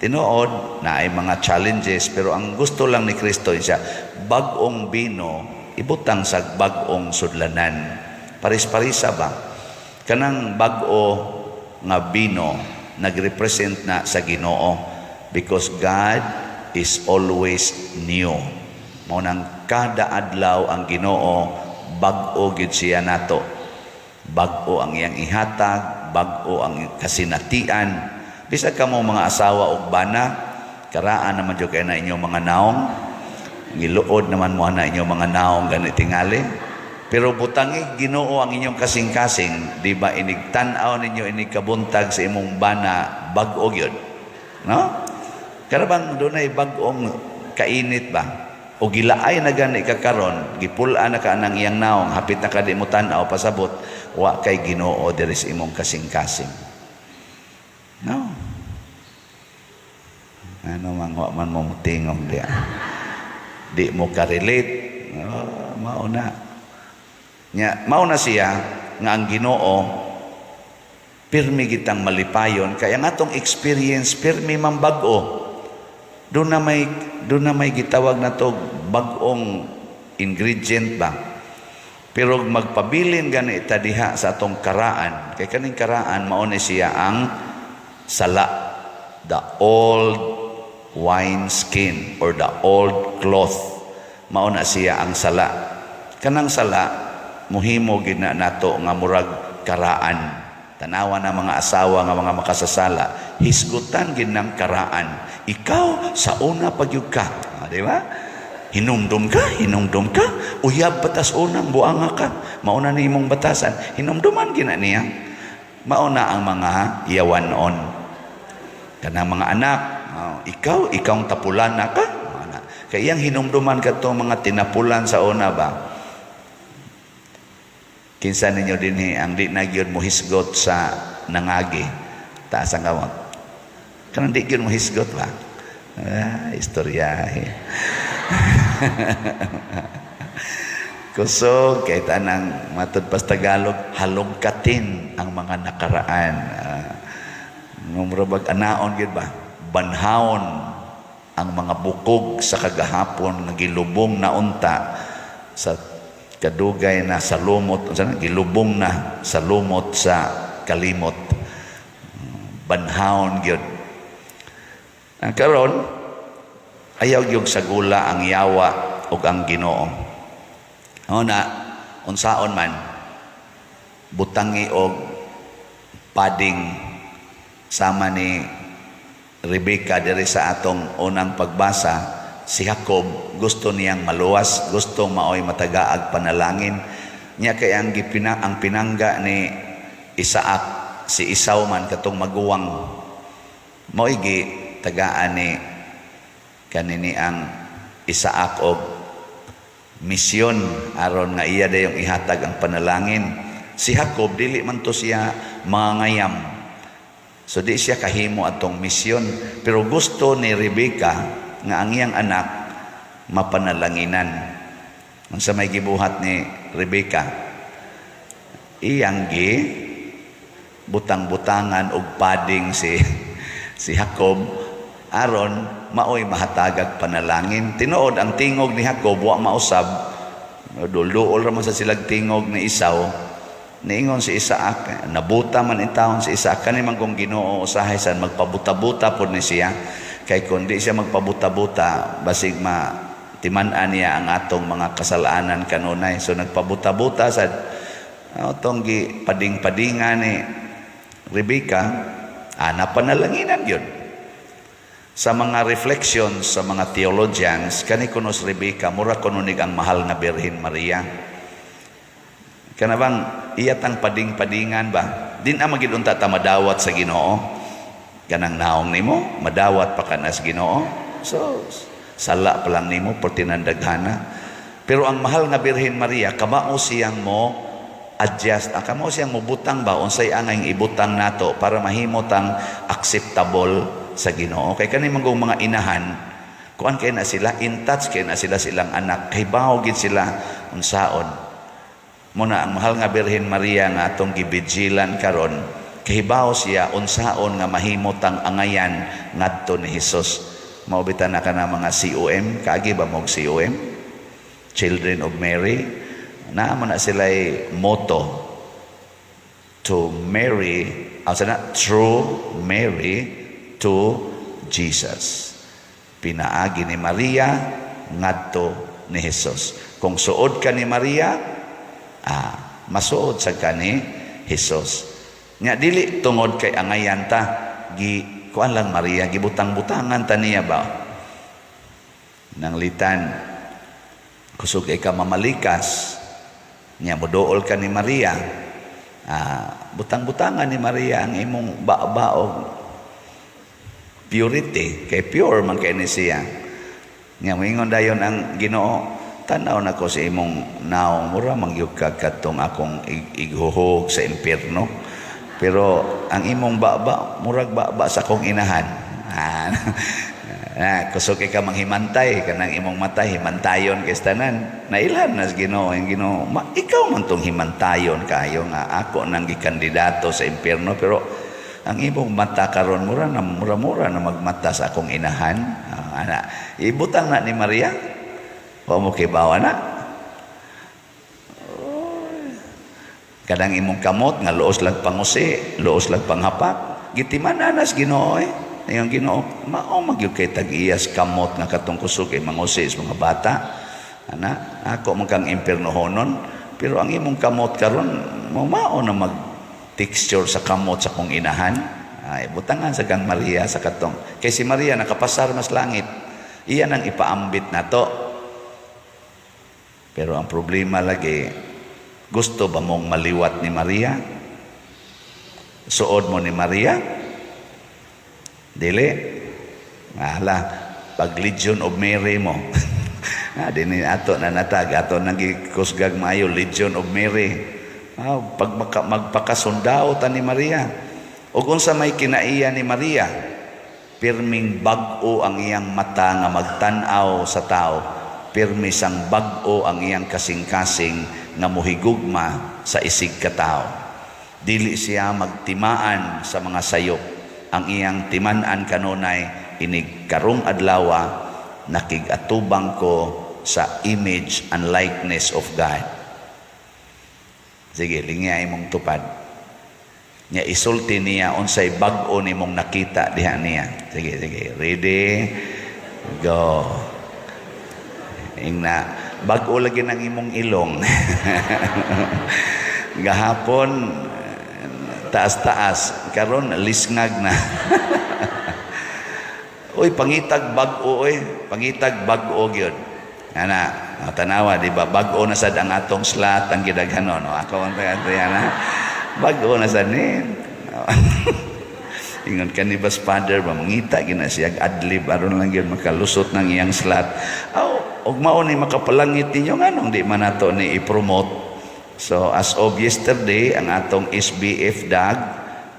Tinuod na ay mga challenges, pero ang gusto lang ni Kristo siya, bag-ong bino, ibutang sa bag-ong sudlanan. Paris-parisa ba? Kanang bag-o nga bino, nagrepresent na sa Ginoo. Because God is always new. Maunang kada adlaw ang Ginoo, bag-o gid siya nato. Bag-o ang iyang ihatag, bag-o ang kasinatian. Bisag ka mo mga asawa og bana, karaan naman jud kay na inyong mga naong, giluod naman mo na inyong mga naong ganit tingali. Pero butangi Ginoo ang inyong kasing-kasing, di ba inigtan-aw ninyo inikabuntag sa imong bana bag-o gyud. No? Karabang dunay bag-ong kainit ba? O gilaay na gani ka karon, gipulaan na ka nang iyang naong, hapit na ka di mo tan-aw pasabot, wa kay Ginoo diri sa imong kasing-kasing. No. Ano man mo tingog diya. Di mo ka-relate. Mauna. Mauna siya nga ang Ginoo pirmi gitang malipayon kaya nga atong experience pirmi man bag-o. Doon na may gitawag na to bag-ong ingredient ba. Pero magpabilin gani ita diha sa atong karaan. Kay kaning karaan mao ni siya ang sala, the old wine skin or the old cloth. Mao na siya ang sala. Kanang sala muhimo gid na nato nga murag karaan. Tanawa na mga asawa nga mga makasasala, hisgutan gid ng karaan. Ikaw sa una pagyud ka, di ba? Hinumdum ka, uyab batas unang buanga ka. Mauna ni imong batasan, hinumduman gina niya. Mauna ang mga yawanon. Kanang mga anak, ikaw ang tapulan na ka. Kaya yung hinumduman ka to mga tinapulan sa una ba? Kinsa ninyo din ang di na gyud mo hisgot sa nangagi. Taas ang kamot. Kanang di gyud mo hisgot ba? Istorya. Kusog kay tanang matud pas Tagalog, halongkatin ang mga nakaraan. Numrabag anaon gid ba? Banhaon ang mga bukog sa kagahapon nga gilubong na unta sa kadugay na sa lumot, gilubong na sa lumot sa kalimot. Banhaon gyud. Karon ayaw gyud sagula ang yawa ug ang Ginoo. Na unsaon man butangi og pading sama ni Rebecca diri sa atong unang pagbasa. Si Jacob gusto niyang maluwas, gusto maoy matagaag panalangin niya, kay ang pinangga ni Isaac si Esau man katong maguwang maoy gi tagaan ni kanini ang Isaac og misyon aron nga iya dayong ihatag ang panalangin. Si Jacob dili man to siya mangayam, so di siya kahimo atong misyon, pero gusto ni Rebecca nga ang iyang anak mapanalanginan. Unsa may gibuhat ni Rebecca, iyang gi butang-butangan og pading si Jacob aron maoy mahatagag panalangin. Tinuod ang tingog ni Jacob wa mausab, dulduol ra man sa silag tingog ni Esau. Niingon si Isaac, nabuta man intawon si Isaac, kani man kung Ginoo usahay san magpabuta-buta pod ni siya, kay kundi siya magpabuta-buta basig timan-an niya ang atong mga kasalanan kanunay. So nagpabuta-buta sa atong gi pading-padingan ni Rebecca, napanalanginan yun. Sa mga reflections sa mga theologians, kani kunos Rebecca mura kununig ang mahal nga Birhen Maria. Kanabang iyatang pading-padingan ba? Din ang magidunta ta madawat sa Ginoo. Kanang naong nimo, madawat pa kana sa Ginoo. So sala pa lang nimo por tinandaghana. Pero ang mahal nga Birhen Maria, kamao siyang mo adjust, kamao siyang mo butang ba unsay angay ibutang nato para mahimot ang acceptable sa Ginoo. Kay kani manggong mga inahan, kuan kay na sila in touch, kay na sila silang anak, kay bawo gid sila unsaon. Muna ang mahal nga Birhen Maria nga atong gibijilan karon, kahibaw siya unsaon nga mahimot ang angayan ngadto ni Hesus. Maubitan na ka na mga COM, kaagi ba mong COM? Children of Mary. Naamo na sila'y motto, to Mary, true Mary to Jesus. Pinaagi ni Maria ngadto ni Hesus. Kung suod ka ni Maria, masuod sa ka ni Hesus. Nya dili tungod kay angayan ta, kuan lang Maria, gibutang-butangan ta niya ba? Nang litan, kusog kay ka mamalikas, nya moduol ka ni Maria, butang-butangan ni Maria ang imong baog purity, kay pure man kay ni siya. Nya moingon dayon ang Ginoo, tanaw na ko sa imong naong mura mangyug ka katong akong ighuhog sa impierno, pero ang imong baba murag baba sa akong inahan. Kusog kay ka manghimantay kanang imong mata himantayon kay tanan. Nailhan nas Ginoo, ang Ginoo, ikaw man tong himantayon kayo nga ako nang gikandidato sa impierno, pero ang imong mata karon mura na magmata sa akong inahan. Ibutang na ni Maria, wa mo kibawa na. Kadang imong kamot nga luos lang pangusi, luos lang panghapak, gitiman nas Ginoo Yung Ginoo, mao magyud kay tag-iyas kamot nga katong kusog kay mangusi sa mga bata. Ako man kang impiernohonon, pero ang imong kamot karon mao na texture sa kamot sa kong inahan. Butangan sa kang Maria sa katong. Kay si Maria nakapasar mas langit. Iyan ang ipaambit nato. Pero ang problema lagi, gusto ba mong maliwat ni Maria? Suod mo ni Maria? Dili. Pag Legion of Mary mo. Dini ato na natag, ato nang gikusgag maayo Legion of Mary. Pag magpakasundao ta ni Maria, o kung sa may kinaiya ni Maria, pirming bag-o ang iyang mata nga magtanaw sa tao, pirmi sang bag-o ang iyang kasing-kasing nga muhigugma sa isig katao. Dili siya magtimaan sa mga sayop. Ang iyang timan-an kanunay inig karong adlawa nakigatubang ko sa image and likeness of God. Sige, lingya imong tupad. Nya isulti niya unsay bag-o nimong nakita diha niya. Sige, ready, go. Ingna bag-o lagi ng imong ilong. Gahapon taas-taas, karon lisngag na. Uy, pangitag bag-o, pangitag bag-o gyud. Ana, tanawa di ba, bag-o na sad ang atong slot ang gidaghanon. Ako ang ana, bag-o na sad ni. Ingon kanibas father ba mangita gina siya adlib aron lang gyud makalusot ng iyang slot. Og mao ni makapalangit ninyo nganong di man nato ni i-promote. So as of yesterday, ang atong SBF DAG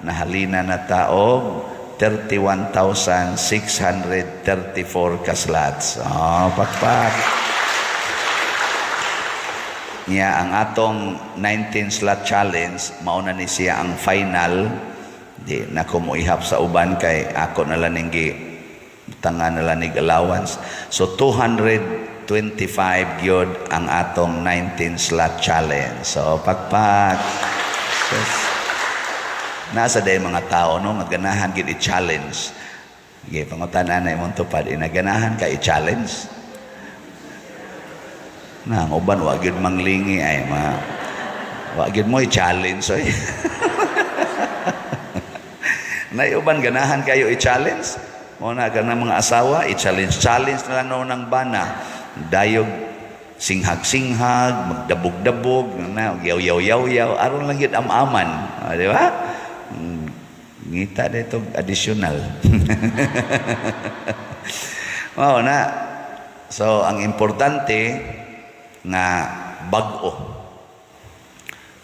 nahalina na taog 31,634 ka slots. Pakpak. Niya ang atong 19 slot challenge, mauna ni siya ang final. Di na ko mo ihap sa uban kay ako na lang ning tangan na lang allowance. So 225 gyud ang atong 19 slot challenge. So pakpak. Yes. Nasa day mga tao no naganahan gid i-challenge. Sige, pangutanan na imong tupad inaganahan ka i-challenge. Na ang uban wa gyud manglingi ay wa gyud mo i-challenge oy. Na uban ganahan kayo i-challenge. Mo na ka ng mga asawa i-challenge na lang ng bana. Dayog singhag-singhag, magdabog-dabog, yaw-yaw-yaw, aron lang yun am-aman. Di ba? Ngita na itong additional. Oo na. So, ang importante nga bag-o.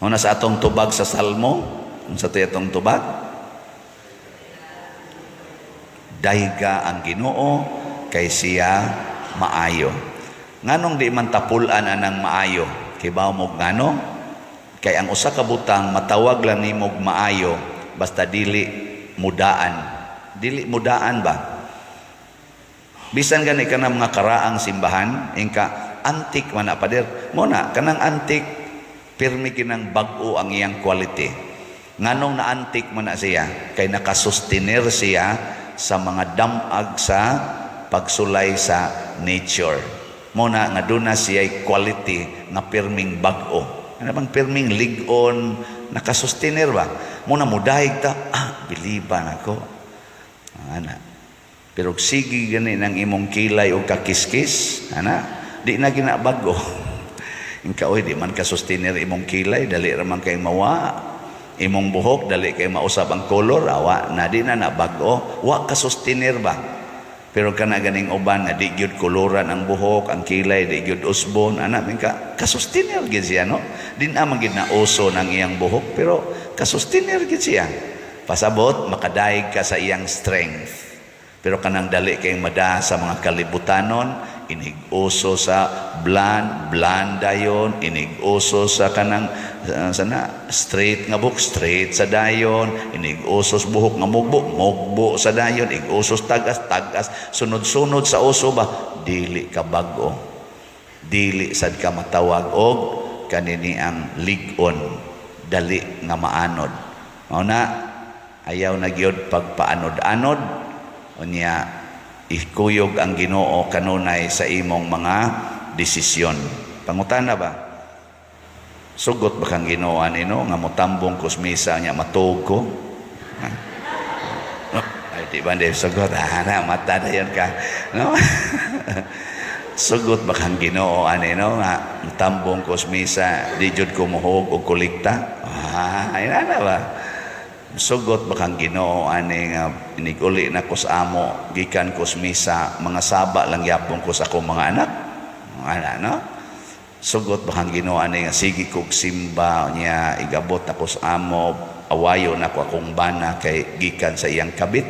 Una sa atong tubag sa Salmo, sa itong tubag, dayga ang Ginoo kay siya maayo. Nganong di man tapulan anang maayo? Kibaw mo ngano? Kay ang usa ka butang matawag lang nimog maayo basta dili mudaan. Dili mudaan ba? Bisan gani ka na mga karaang simbahan, ingka antik man na pader. Muna, kanang antik, pirmi kinang bag-o ang iyang quality. Nganong na antik man na siya? Kay nakasustenir siya sa mga damag sa pagsulay sa nature. Muna nga doon na siya quality na pirming bag-o. Ano bang pirming ligon, nakasustenir ba? Muna mudahig ta, biliban ako. Ana. Pero sige gani ng imong kilay o kakiskis, ana, di na ginabago. Ingka, oy, di man kasustenir imong kilay, dali raman kay mawa. Imong buhok, dali kay mausap ang kolor, awa, na di na nabago. Wa kasustenir ba? Pero kana ganing uban nga di gyud koloran ang buhok, ang kilay di gyud usbon, ana mingka kasustenir gid siya no. Di na man gid na uso ng iyang buhok, pero kasustenir gid siya. Pasabot makadaig ka sa iyang strength. Pero kanang dali kay mada sa mga kalibutanon, inig-uso sa bland dayon, inig-uso sa kanang sana straight nga buhok, straight sa dayon, inig-uso sa buhok nga mugbo sa dayon, ig-uso tagas, sunod-sunod sa uso ba, dili ka bag-o. Dili sad ka matawag og kanini ang ligon, dali nga maanod. Mao na ayaw na gyud pagpaanod-anod. Unya ikuyog ang Ginoo kanunay sa imong mga desisyon. Pangutana ba? Sugot ba kang Ginoo nino nga motambong kusmisa nya matuog ko? Ay di ba hindi sugot? Na mata na yan ka. No? Sugot ba kang Ginoo nino nga motambong kusmisa di jud ko muhog og kolekta? Ay na ba? Sugot ba kang Ginoo ani nga iniguli na ko sa amo gikan ko sa misa mga saba lang yapon ko sa akong mga anak no? Sugot ba kang Ginoo ani nga sige kog simba niya igabot ako sa amo awayo na ko akong bana kay gikan sa iyang kabit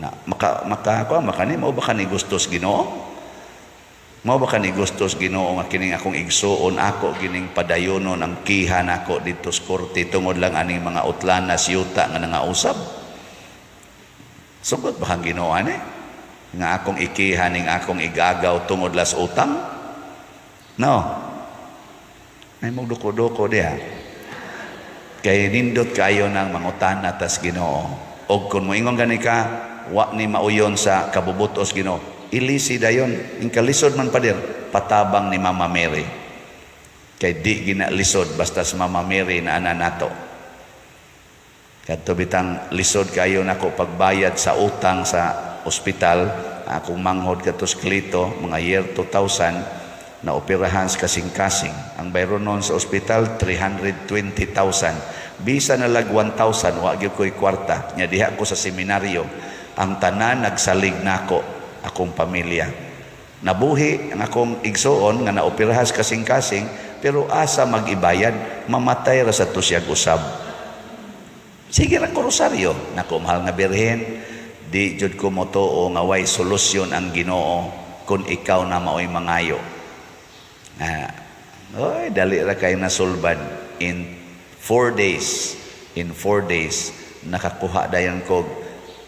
na maka ni mo ba kani gustos Ginoo? Mao ba kani gustos Ginoo nga kining akong igsuon ako gining padayonon ang kihan ako dito sa korte tungod lang aning mga utlanas yuta nga nangausab? Sugot ba kang Ginoo ani? Nga akong ikihan ning akong igagaw tungod las utang? No. Ay magduko-duko diha. Kay nindot kayo ng mangutana tas Ginoo. Og kung moingon gani ka, wa ni mauyon sa kabubutos Ginoo. Ilisi dayon, yung kalisod man padir, patabang ni Mama Mary. Kay di ginalisod basta sa Mama Mary na ana nato. Kadto bitang lisod kayo nako pagbayad sa utang sa ospital, akong manghod kadto sa Clito, mga year 2000, na operahan sa kasing-kasing. Ang bayron noon sa ospital, 320,000. Bisa na lag 1,000, wa gyud ko'y kwarta. Nya diha ko sa seminaryo, ang tanan nagsalig nako akong pamilya. Nabuhi ang akong igsoon nga naopirahas kasing-kasing, pero asa mag-ibayad, mamatay ra sa tusyag usab. Sige ra ko rosaryo, nako mahal nga birhen, di jud ko motoo nga way solusyon ang Ginoo kung ikaw na maoy mangayo. Oy, dali ra kay nasulbad in 4 days. In 4 days nakakuha dayon ko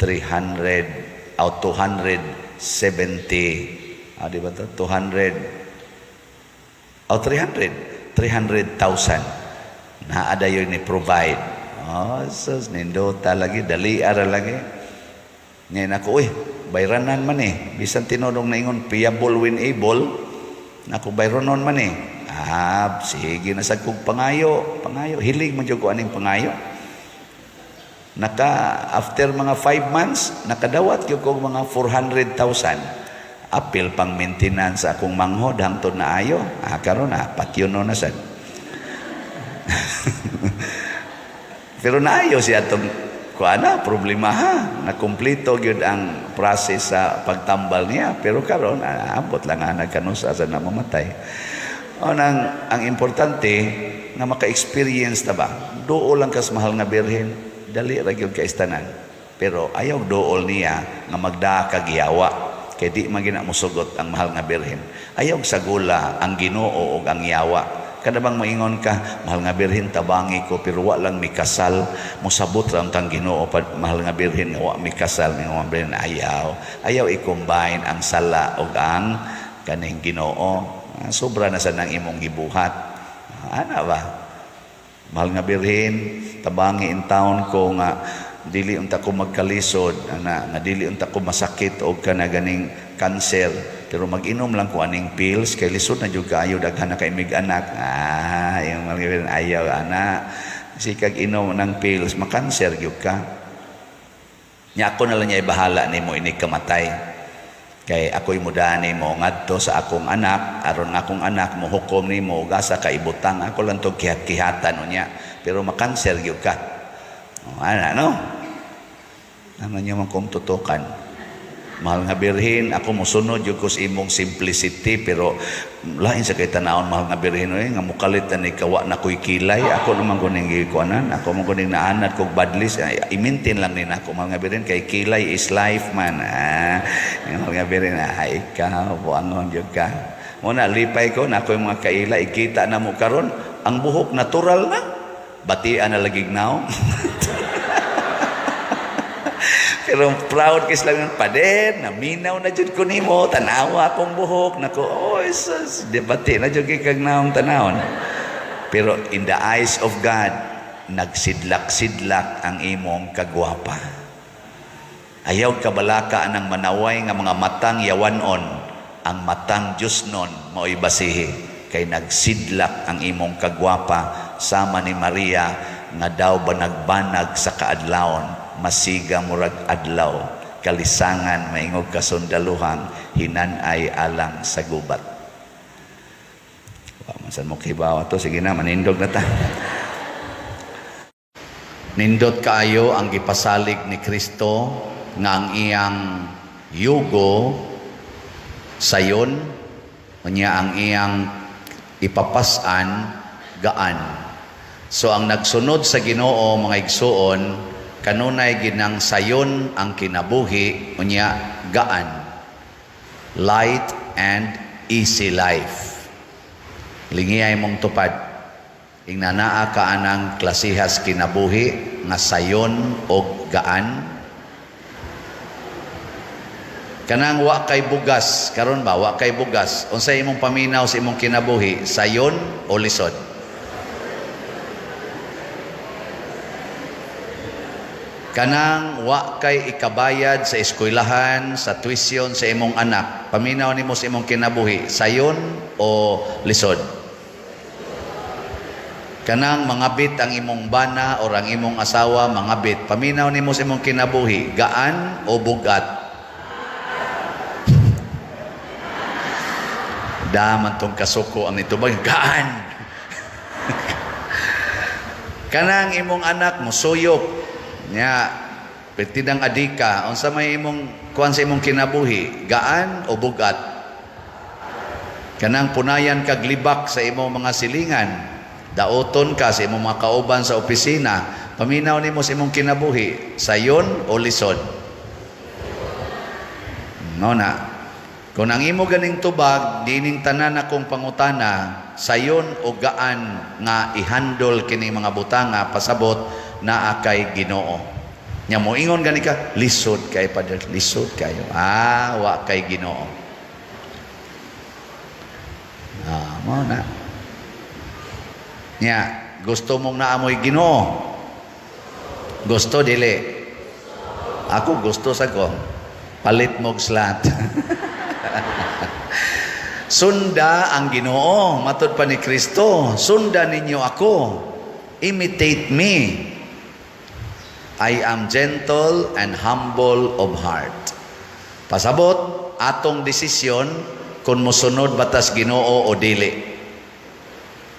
300 out 270 di ba to? 200 o 300,000 na ada yun ni provide. Sus nindota lagi dali ara lagi ngayon ako bayranan man bisan tinodong na ingon payable when able nako bayronon man sige nasag kog pangayo hilig man jud ko aning pangayo. After mga 5 months, nakadawat ko mga 400,000. Apil pang maintenance akong manghod hangtod na ayo. Karon patyon na sad. Pero naayo siya itong problema nakumplito gyud ang process sa pagtambal niya. Pero karon abot lang nagkanusa sa namamatay. Ang importante nga maka-experience ta ba? Duo lang kas mahal nga birhen. Dali ra gyud kay istanan, pero ayaw dool niya nga magdaa ka giyawa kay di man gina mosugot ang mahal nga birhen. Ayaw sagula ang Ginoo ug ang yawa. Kada bang maingon ka mahal nga birhen tabangi ko pero wa lang mikasal, mosabot ra ang Ginoo mahal nga birhen wa mikasal ning mga birhen. Ayaw i-combine ang sala ug ang kaning Ginoo. Sobra na sa nang imong gibuhat. Ana ba? Mahal nga birhen tabangi in town ko nga dili unta ko magkalisod nga dili unta ko masakit og kana ganing cancer pero mag-inom lang ko aning pills kay lisod na jud kaayo daghan na kay mig anak yung mga ayaw ana sikag inom ng pills makanser gyud ka nya ako na lang niya ibahala nimo ini kamatay kay ako'y mudani mo ngadto sa akong anak aron akong anak mo hukom nimo gasa ka ibutang ako lang to kihat-kihatan unya pero makanser gyud ka. Ano niya man kong tutukan. Mahal nga birhen, ako mosunod yung ko sa imong simplicity, pero lain sa kay tanawon mahal nga birhen, nga mukalit na ikawa na ko'y kilay, ako naman ko nang gikuanan, ako naman ko nang naanad kong badlis, imintin lang din ako, mahal nga birhen, kay kilay is life man. Mahal nga birhen, ikaw, buangon yun ka. Muna, lipay ko, na ako yung mga kaila, ikita na mo karon ang buhok natural na, batian na lagig now. Pero proud kis lang ng paden, naminaw na jud ko nimo, tanawa akong buhok, nako, sus, debate na jud kag naong tanawon. Pero in the eyes of God, nagsidlak-sidlak ang imong kagwapa. Ayaw kabalaka ng manaway nga mga matang yawanon, ang matang Diyos nun mao'y basihi, kay nagsidlak ang imong kagwapa, sama ni Maria, nga daw ba nagbanag sa kaadlawon, masiga murag adlaw, kalisangan maingog kasundaluhang, hinanay alang sa gubat. Masan mo kibawa to, sige na, manindog na ta. Nindot kaayo ang gipasalig ni Kristo nga ang iyang yugo sayon, unya ang iyang ipapasan gaan. So ang nagsunod sa Ginoo mga igsuon, kanunay ginang sayon ang kinabuhi unya gaan, light and easy life. Lingiyay mong tupad. Ingnanaa ka anang klasihas kinabuhi nga sayon o gaan. Kanang wa kay bugas, karon ba wa kay bugas. Unsay imong paminaw sa imong kinabuhi, sayon o lisod? Kanang wa kay ikabayad sa eskwelahan, sa tuition sa imong anak, paminaw nimo sa imong kinabuhi, sayon o lisod? Kanang mangabit ang imong bana o ang imong asawa mangabit, paminaw nimo sa imong kinabuhi, gaan o bugat? Daman tong kasuko ang ito ba? Gaan! Kanang imong anak mo suyop nya pitidang adika, unsa may imong kuan sa imong kinabuhi, gaan o bugat? Kanang punayan kag libak sa imong mga silingan, daoton ka sa imong mga kauban sa opisina, paminaw nimo sa imong kinabuhi, sayon o lisod? No na. Kung ang imo ganing tubag, dining tanan akong pangutana, sayon o gaan nga ihandol kini mga butanga pasabot na kay Ginoo. Nya mo ingon gani ka, lisod kay Padre, lisod kayo. Wa kay Ginoo. Mo na. Nya, gusto mong naamoy Ginoo? Gusto dili? Ako gusto sa ko. Palit mog slat. Sunda ang Ginoo, matud pa ni Kristo, sunda ninyo ako, imitate me. I am gentle and humble of heart. Pasabot atong desisyon kung mosunod batas Ginoo o dili.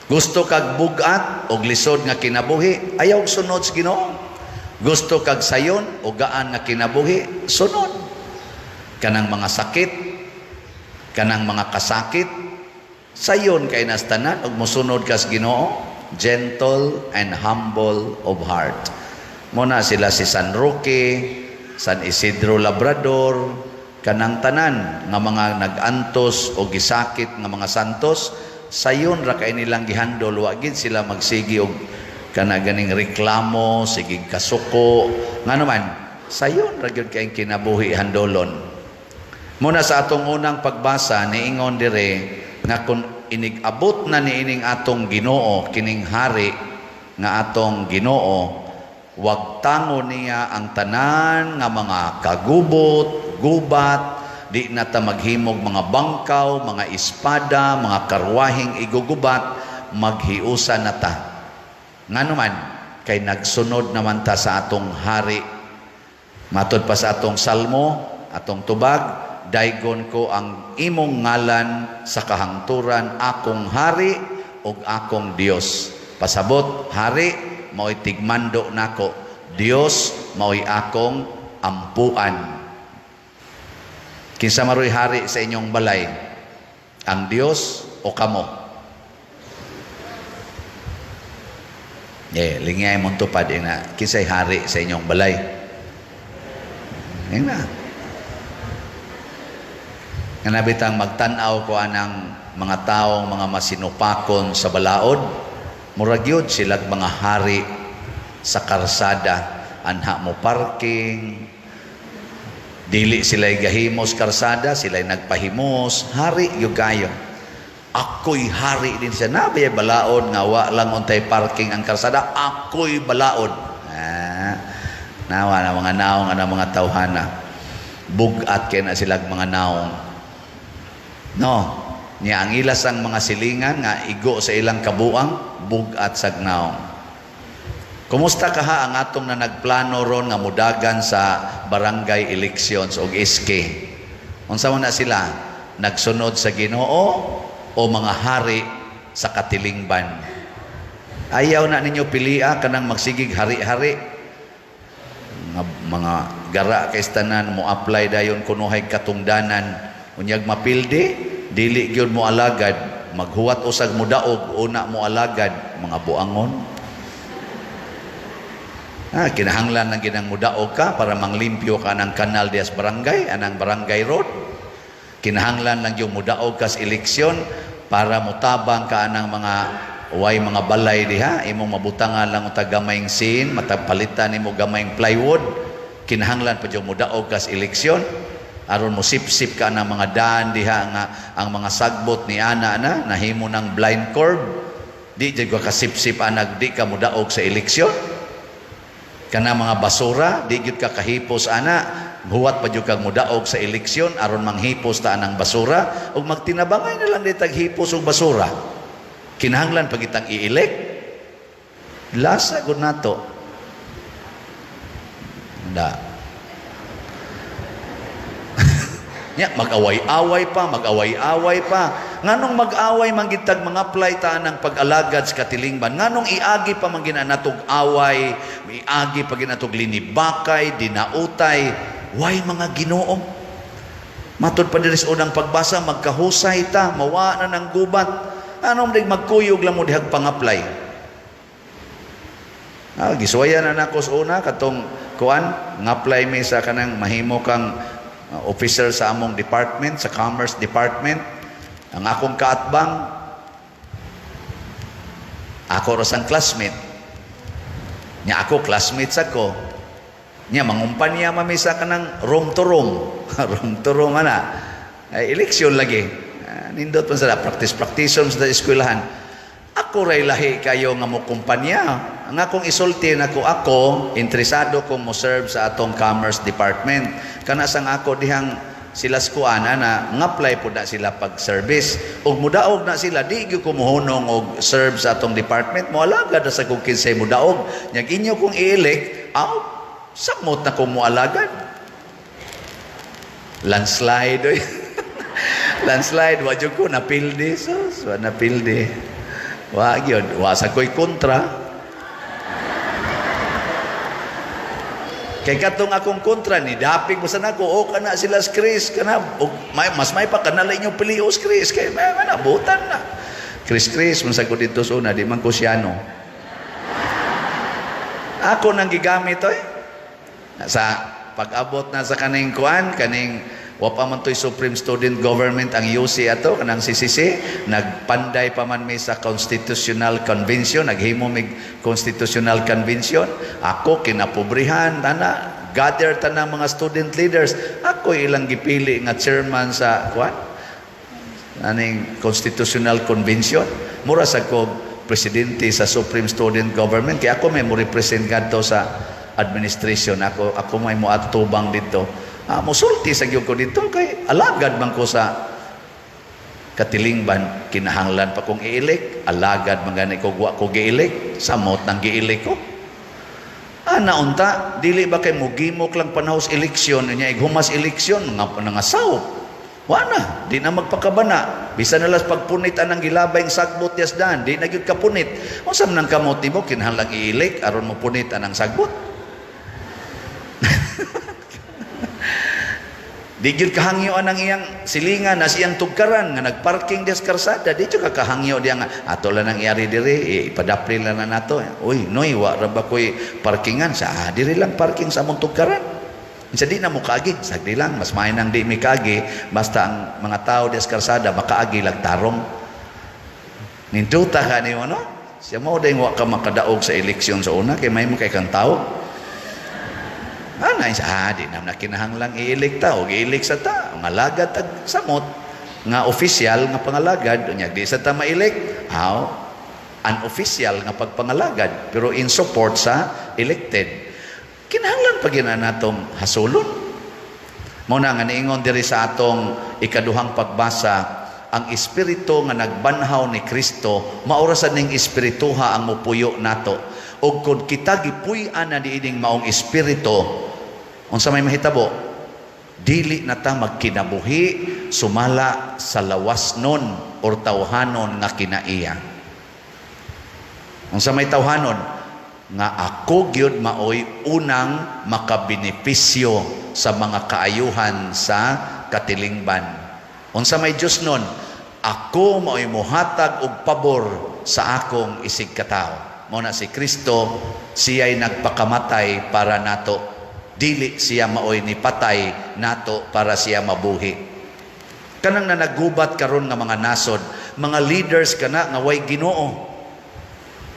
Gusto kag bugat o lisod nga kinabuhi, ayaw sunod sa Ginoo. Gusto kag sayon o gaan nga kinabuhi, sunod. Kanang mga sakit, kanang mga kasakit, sayon kay nastanan ug mosunod ka sa Ginoo, gentle and humble of heart. Muna sila si San Roque, San Isidro Labrador, kanang tanan nga mga nagantos o gisakit nga mga santos, sayon ra kay nilang gihandol, wa gid sila magsigi og kana ganing reklamo, sige kasuko, nga naman sayon ra gyud kay kinabuhi handolon. Muna sa atong unang pagbasa, niingon dire nga kung inigabot na niining atong Ginoo, kining hari nga atong Ginoo, wag tango niya ang tanan nga mga kagubot, gubat, di na ta maghimog mga bangkaw, mga espada, mga karwahing igugubat, maghiusa na ta. Nga naman, kay nagsunod naman ta sa atong hari. Matod pa sa atong salmo, atong tubag, daygon ko ang imong ngalan sa kahangturan, akong hari ug akong Dios. Pasabot, hari mao'y tigmando nako, Dios mao'y akong ampuan. Kinsa maroy hari sa inyong balay? Ang Dios o kamo? Lingay mong tupad na kinsay hari sa inyong balay? Yan na. Nga nabitang magtanaw ko anang mga taong mga masinupakon sa balaod, murag yun silag mga hari sa karsada, anha mo parking, dili sila'y gahimos karsada, sila'y nagpahimos, hari yung gayo. Ako'y hari din siya. Nabay balaod nga wa lang untay parking ang karsada, ako'y balaod. Nawa na mga naong na mga tawhana. Bugat kaya na silag mga naong. No, niya ang ilas ang mga silingan nga igo sa ilang kabuang, bugat sagnaong. Kumusta kaha ang atong na nagplano ron nga mudagan sa barangay elections o SK? Unsa man na sila? Nagsunod sa Ginoo o mga hari sa katilingban? Ayaw na ninyo pilia kanang magsigig hari-hari. Mga gara kay tanan mo apply dayon kunuhay katungdanan. Unyag mapildi, dili gyud mo alagad, maghuwat usag mo daog, una mo alagad, mga buangon. Kinahanglan ng ginang mudaog ka para manglimpyo ka ng kanal dias barangay, anang barangay road. Kinahanglan lang yung mudaog kas eleksyon para mutabang ka ng mga way mga balay diha, imong mabutangan lang og gamayng sin, matapalitan nimo gamayng plywood. Kinahanglan pa yung mudaog kas eleksyon aron mo sip-sip ka ng mga daan diha nga ang mga sagbot ni ana na nahimo ng blind curve. Di jud ka kasip-sip anag di ka mudaog sa eleksyon. Kana mga basura, di jud ka kahipos ana. Buwat pa jud kag mudaog sa eleksyon aron manghipos ta anang basura ug magtinabangay na lang ditag hipos og basura. Kinahanglan pa kitang i-elect. Lasa gud nato. Da. Nya mag-away-away pa. Nganong mag-away man gitag mga apply ta ng pag-alagad sa katilingban. Nganong iagi pa man ginanatog away, iagi pa ginatog linibakay, dinautay. Why mga Ginoo? Matod pa diri sa unang pagbasa, magkahusay ta, mawa na ng gubat. Anong magkuyog lang mo dihag pang-apply? Giswayan na nako sa una katong kuan, ng-apply mi sa kanang mahimo kang officer sa among department, sa Commerce Department. Ang akong kaatbang, ako rasang classmate. Nya ako, classmates ako. Nya mangumpanya mamisa ka ng room to room. Room to room ana. Ay, eleksyon lagi. Nindot pa sa practice sa eskwelahan. Ako ray lahi kayo nga mo kumpanya. Ang akong isulti na ako interesado kong mo serve sa atong Commerce Department. Kana sang ako dihang sila skuana na ngapply po na sila pag-service. Ug mudaog na sila, di gyud ko mohunong og serve sa atong department. Moalagad na sa kung kinsay mudaog. Nyag inyo kong i-elect, samot na kong moalagad. Landslide. Landslide, wadyo ko, napildi. Sus, napildi. Wag yun, wasa ko'y kontra. Kay katong akong kontra ni dapig mo sana ko kana sila Chris kana mas may pa kanala inyo pilios Chris kay may nabutan na Chris man sa ko dito so na di man ko siyano ako nang gigamit sa pag-abot na sa kaning kuan kaning wa pa man toy Supreme Student Government ang UC ato kanang CCC nagpanday pa man mi sa Constitutional Convention naghimo mig Constitutional Convention ako kinapobrihan gather tanang mga student leaders ako ilang gipili nga chairman sa kuan aning Constitutional Convention mura sa ko presidente sa Supreme Student Government kaya ako may mo represent kadto sa administration ako may mo atubang dito musulti sa gyud ko dito kay alagad man ko sa katilingban kinahanglan pa kong i-elect alagad man gani ko wa ko gi-elect samot nang gi-elect ko naunta dili ba kay mugimok lang panahos eleksyon nya ighumas eleksyon nga nangasaw wa na di na magpakabana bisan nalas pagpunit anang gilabay sagbot yasdan di na gyud kapunit unsa man nang kamot nimo kinahanglan i-elect aron mo punit anang sagbot. Di gyud kahangyo anang iyang silingan na siyang tugkaran nga nagparking des karsada di jud kahangyo diya nga ato lang nang iari diri ipadapli lang na nato uy noy wa ra ba koy parkingan sa diri lang parking sa among tugkaran unsa di na mo kaagi sagdi lang mas maay nang di mi kaagi basta ang mga tao des karsada makaagi lang tarong ninduta ka nimo no siya mo ding wa ka makadaog sa eleksyon sa una kay may mo kay kang tao. Di na kinahanglang i-elekta o i-elect sa ta ang alagad at samot nga official nga pangalagad unya di sa ta ma-elect unofficial nga pagpangalagad pero in support sa elected kinahanglan pa gina natong hasulon mo na nga niingon diri sa atong ikaduhang pagbasa ang espiritu nga nagbanhaw ni Kristo maurasan ning espirituha ang mupuyo nato ug kun kita gipuy-an na diining maong espiritu unsa may mahitabo dili na ta magkinabuhi sumala sa lawasnon or tawhanon nga kinaiya unsa may tawhanon nga ako gyud maoy unang makabenepisyo sa mga kaayuhan sa katilingban unsa may Dios nun ako maoy mohatag og pabor sa akong isig katao mo na si Kristo siya'y nagpakamatay para nato dili siya maoy ni patay nato para siya mabuhi Kanang na nagubat karon nga mga nasod, mga leaders kana nga way Ginoo.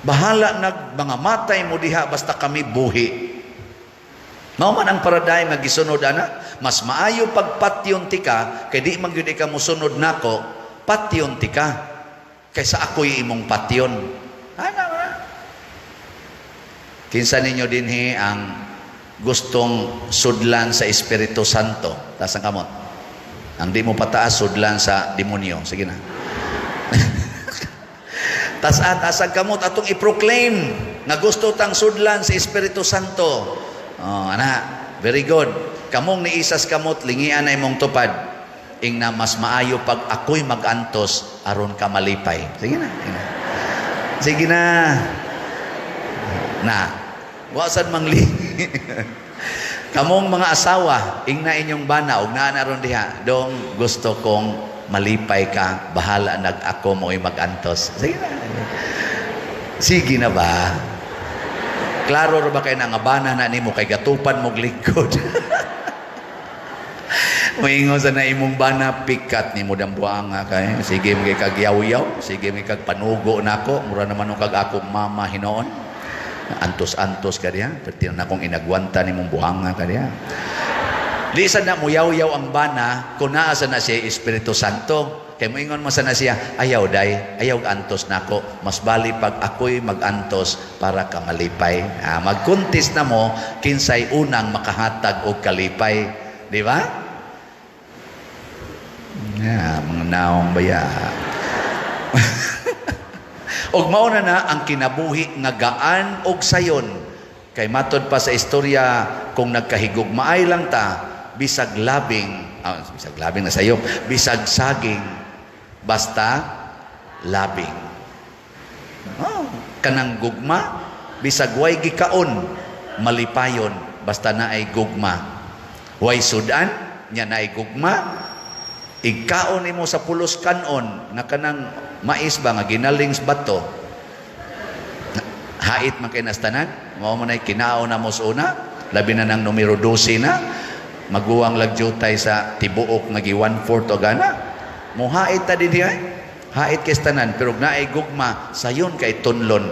Bahala nag mga matay mo diha basta kami buhi. Mao man ang paradigm nga gisunod ana, mas maayo pagpatyon ti ka kay di man gyud ka mosunod nako, patyon ti ka kaysa ako'y imong patyon. Ana ba? Kinsa ninyo dinhi ang gustong sudlan sa Espiritu Santo? Taas ang kamot. Ang di mo pataas, sudlan sa demonyo. Sige na. Taas ang kamot atong i-proclaim nga gusto tang sudlan sa Espiritu Santo. Oh, ana, very good. Kamong ni isas kamot, lingian na imong tupad. Ingna mas maayo pag ako'y mag-antos, aron ka malipay. Sige na. Sige na. Na. Wasan mangli. Kamong mga asawa, ingna inyong bana, ug naa na ron diha, dong gusto kong malipay ka, bahala nag ako mo'y mag-antos. Sige na. Sige na ba? Klaro ro ba kayo na nga bana na nimo kay gatupan mong likod? Moingon sa na imong bana, pikat ni mo dambuang nga kay. Sige mo kay kagyaw-yaw, sige mo kag panugo nako, mura naman nung kag akong mama hinoon. Antos-antos ka diya, perti na akong inagwanta ni mong buhanga ka diya. Di sa na muyaw-yaw ang bana, kung naasa na siya Espiritu Santo, kaya moingon mo sana siya, ayaw day, ayaw antos na ako, mas bali pag ako'y mag-antos para ka malipay. Mag-contest na mo, kinsay unang makahatag o kalipay. Di ba? Mga naong baya. Og mauna na ang kinabuhi nga gaan og sayon. Kay matod pa sa istorya, kung nagkahigugmaay lang ta, bisag labing na sayo, bisag saging, basta labing. Kanang gugma, bisag way gikaon, malipayon, basta na ay gugma. Way sudan, nya na ay gugma, igkaon nimo sa pulos kanon, na kanang mais ba nga ginalings bato, hait man kay nastanan, mao man ay kinaon na mo sa una, labi na ng numero 12 na, maguwang lagjutay sa tibuok nga gi 1/4 o gana. Muhait ta din diay. Hait kay tanan pero naay gugma sayon kay tunlon.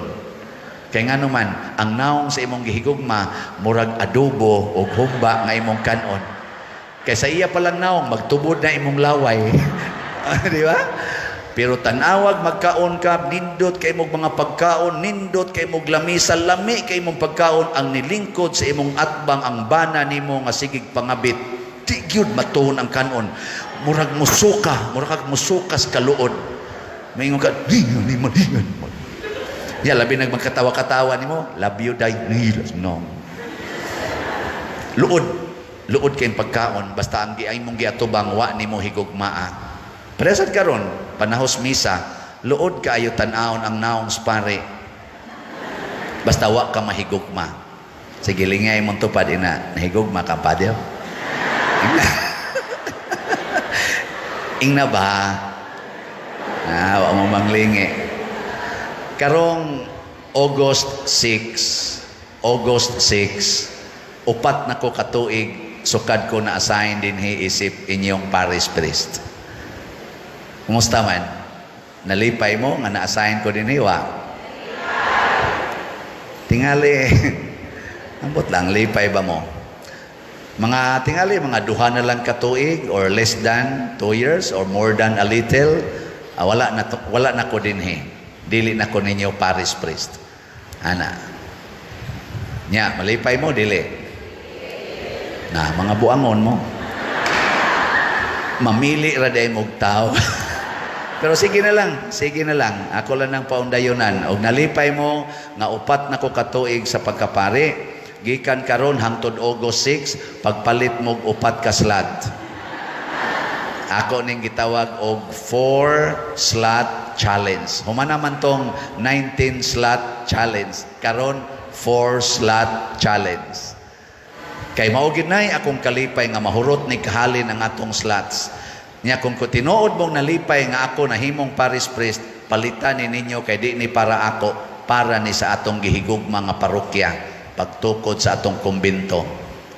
Kay ngano man ang naong sa imong gihigugma murag adobo o humba nga imong kanon. Kay sa iya palang naong magtubod na imong laway. Di ba? Pero tanawag magkaon ka, nindot kay imong mga pagkaon, nindot kay imong lamisa, lami kay imong pagkaon, ang nilingkod sa imong atbang, ang bana nimo nga sigig pangabit, di gyud matuon ang kanon. Murag musukas kaluod. Maingon ka, ni malingan. Ya, labi nagmagkatawa-katawa nimo, love you, die, nilas, no. Luod kay pagkaon, basta ang giay mong giatubang, wa nimo higugmaa. Presad karon panahos misa, luod kaayo tan-aon ang naong spare. Basta wa ka mahigugma. Sige lingay mong tupad ina, nahigugma ka pa diyo. Ingna ba? Wa mo manglingi. Karong August 6, upat na ko katuig, sukad ko na assign din isip inyong parish priest. Kumusta man? Nalipay mo nga na-assign ko din hiwa? Tingali. Ambot lang, lipay ba mo? Mga tingali, mga duha na lang katuig or less than 2 years or more than a little, wala na ko din dili na ko ninyo parish priest. Ana. Nya, malipay mo, dili. Na, mga buangon mo. Mamili ra day mong tao. Pero sige na lang. Ako lang ng paundayonan. Og nalipay mo, nga upat na ko katuig sa pagkapari, gikan karon hangtod August 6, pagpalit mo upat ka slot. Ako ning gitawag og 4 slot challenge. Humana man tong 19 slot challenge. Karon 4 slot challenge. Kay mao gid nay akong kalipay nga mahurot ni kahalin ang atong slots. Nya kung tinuod mong nalipay nga ako nahimong parish priest, palitan ni ninyo kay di ni para ako, para ni sa atong gihigugma nga parokya pagtukod sa atong kumbento.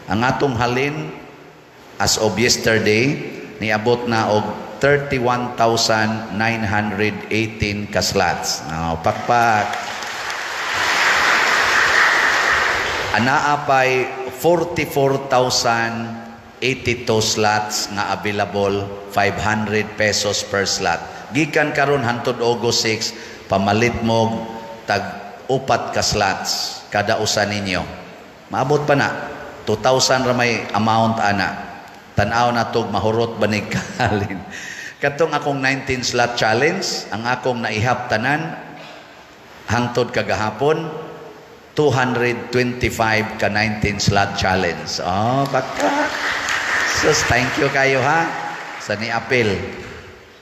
Ang atong halin as of yesterday niabot na og 31,918 ka slots. Pakpak. Anaa pay 44,082 slots nga available, 500 pesos per slot. Gikan karon hantod August 6, pamalit mo tag upat ka slots kada usa ninyo. Maabot pa na 2,000 ra may amount ana. Tan-aw na tog mahurot banig kalin. Katong akong 19 slot challenge, ang akong naihap tanan hangtod kagahapon 225 ka 19 slot challenge. Baka. Sus, thank you kayo ha sa niapil.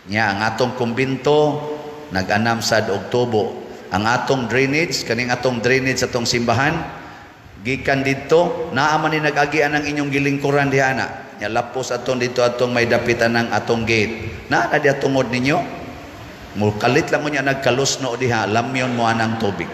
Nya ang atong kumbinto nag-anam sad og tubo. Ang atong drainage, kaning atong drainage atong simbahan, gikan didto naa man ni nag-agian ang inyong gilingkuran diha na. Nya lapos atong dito atong may dapitan ng atong gate. Naa na diha tungod ninyo. Mukalit lang mo niya nagkalusno diha, lamyon mo anang tubig.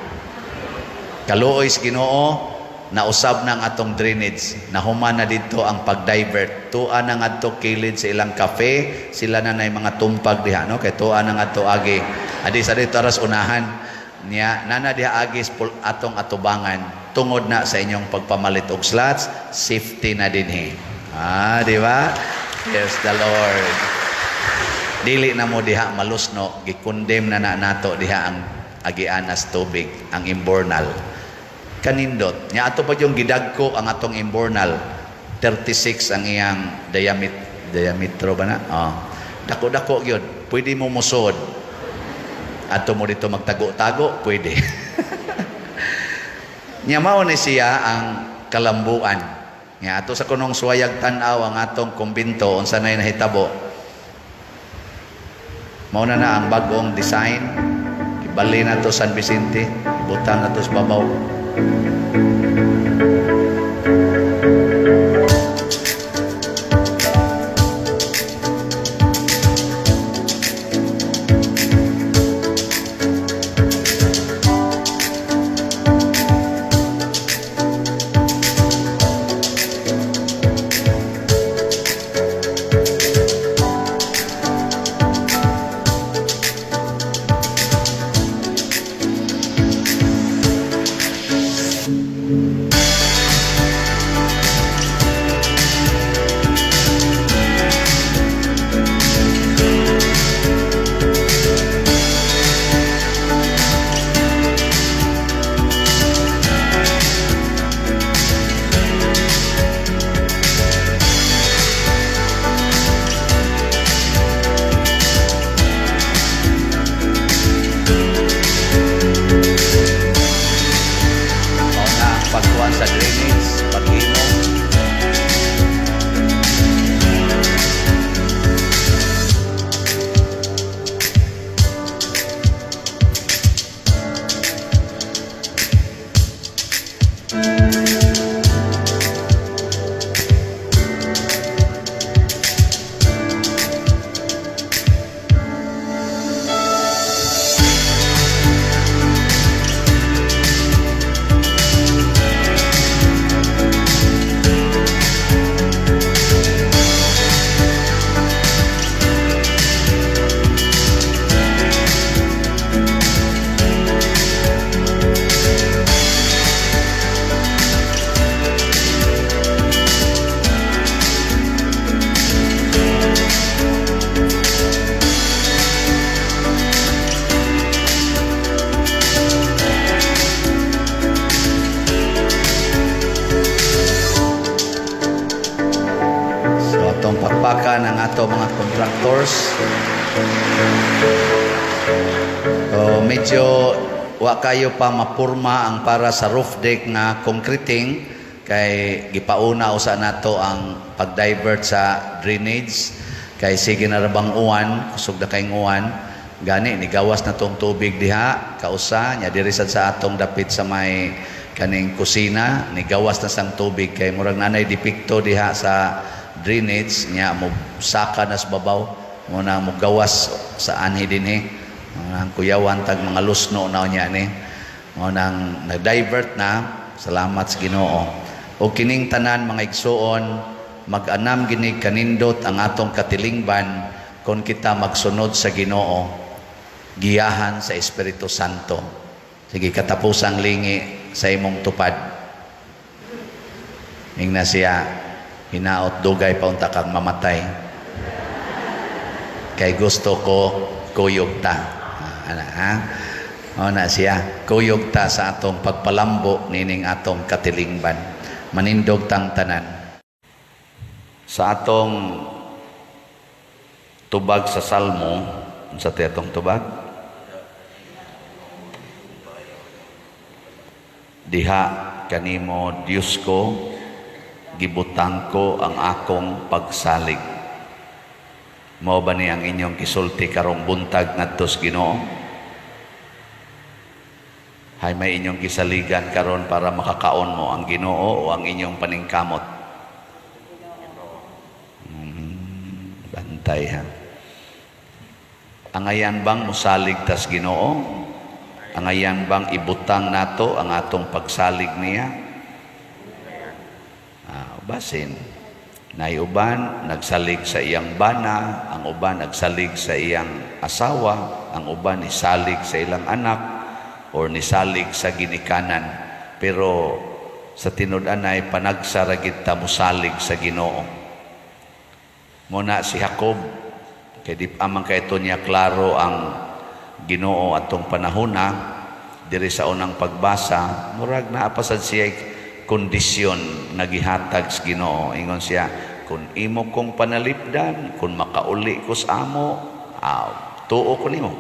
Kaluoy sa Ginoo, nausab ng atong drainage. Nahuman na dito ang pag-divert. Tuan ang ato kilid sa ilang cafe, sila na na mga tumpag diha, no? Kay tuan ang ato agi. Adi sa dito aras unahan niya, nana diha agis atong atubangan tungod na sa inyong pagpamalit og slots, safety na dinhi. Di ba? Yes, the Lord. Dili na mo diha malusno, gikondem na nato diha ang agian as tubig, ang imbornal. Kanindot. Nya ato pa yung gidagko ang atong imbornal. 36 ang iyang diametro ba na? Dako-dako yun. Pwede mo musod. Ato mo dito magtago-tago, pwede. Nya mao ni siya ang kalambuan. Nya ato sa kunong suwayag tan-aw ang atong kumbinto unsa nay nahitabo. Mao na ang bagong design. Ibali na to San Vicente, ibutang na to sa babaw. Sa drainage, pag-inom. Pakpakan ng ato mga contractors. Medyo wa kayo pa mapurma ang para sa roof deck nga concreting kay gipauna usa nato ang pag-divert sa drainage kay sige na rabang uwan, kusog na kay uwan gani ni gawas na tong tubig diha kausa nya diri sad sa atong dapit sa may kaning kusina ni gawas na sang tubig kay murag nanay dipikto diha sa drainage nya mo saka nas babaw mo na mo gawas sa anhi dinhi ang kuyawan tag mga lusno na nya ni mo nang nag-divert na salamat sa Ginoo o kining tanan mga igsuon mag-anam gini kanindot ang atong katilingban kung kita magsunod sa Ginoo, giyahan sa Espiritu Santo. Sige, katapusang lingi sa imong tupad. Ingna siya, hinaot dugay pa unta kang mamatay. Kay gusto ko kuyog ta. O na siya, kuyog ta sa atong pagpalambo nining atong katilingban. Manindog tang tanan. Sa atong tubag sa Salmo, sa tetong tubag, diha kanimo Dios ko, gibutang ko ang akong pagsalig. Mao ba ni ang inyong kisulti karong buntag ngadto sa Ginoo? Hay may inyong gisaligan karon para makakaon mo ang Ginoo o ang inyong paningkamot? Bantay ha. Angayan bang musalig tas Ginoo? Angayan bang ibutang nato ang atong pagsalig niya? Basin. Naiuban, nagsalig sa iyang bana, ang uban nagsalig sa iyang asawa, ang uban nisalig sa ilang anak, or nisalig sa ginikanan. Pero sa tinud-an ay panagsaragit ta musalig sa Ginoo. Muna si Jacob, kay di amang kaito niya klaro ang Ginoo atong panahona, diri sa unang pagbasa, murag naapasad siya kondisyon nagihatag sa Ginoo. Ingon siya, kung imo kong panalipdan, kung makauli ko sa amo, tuo ko nimo.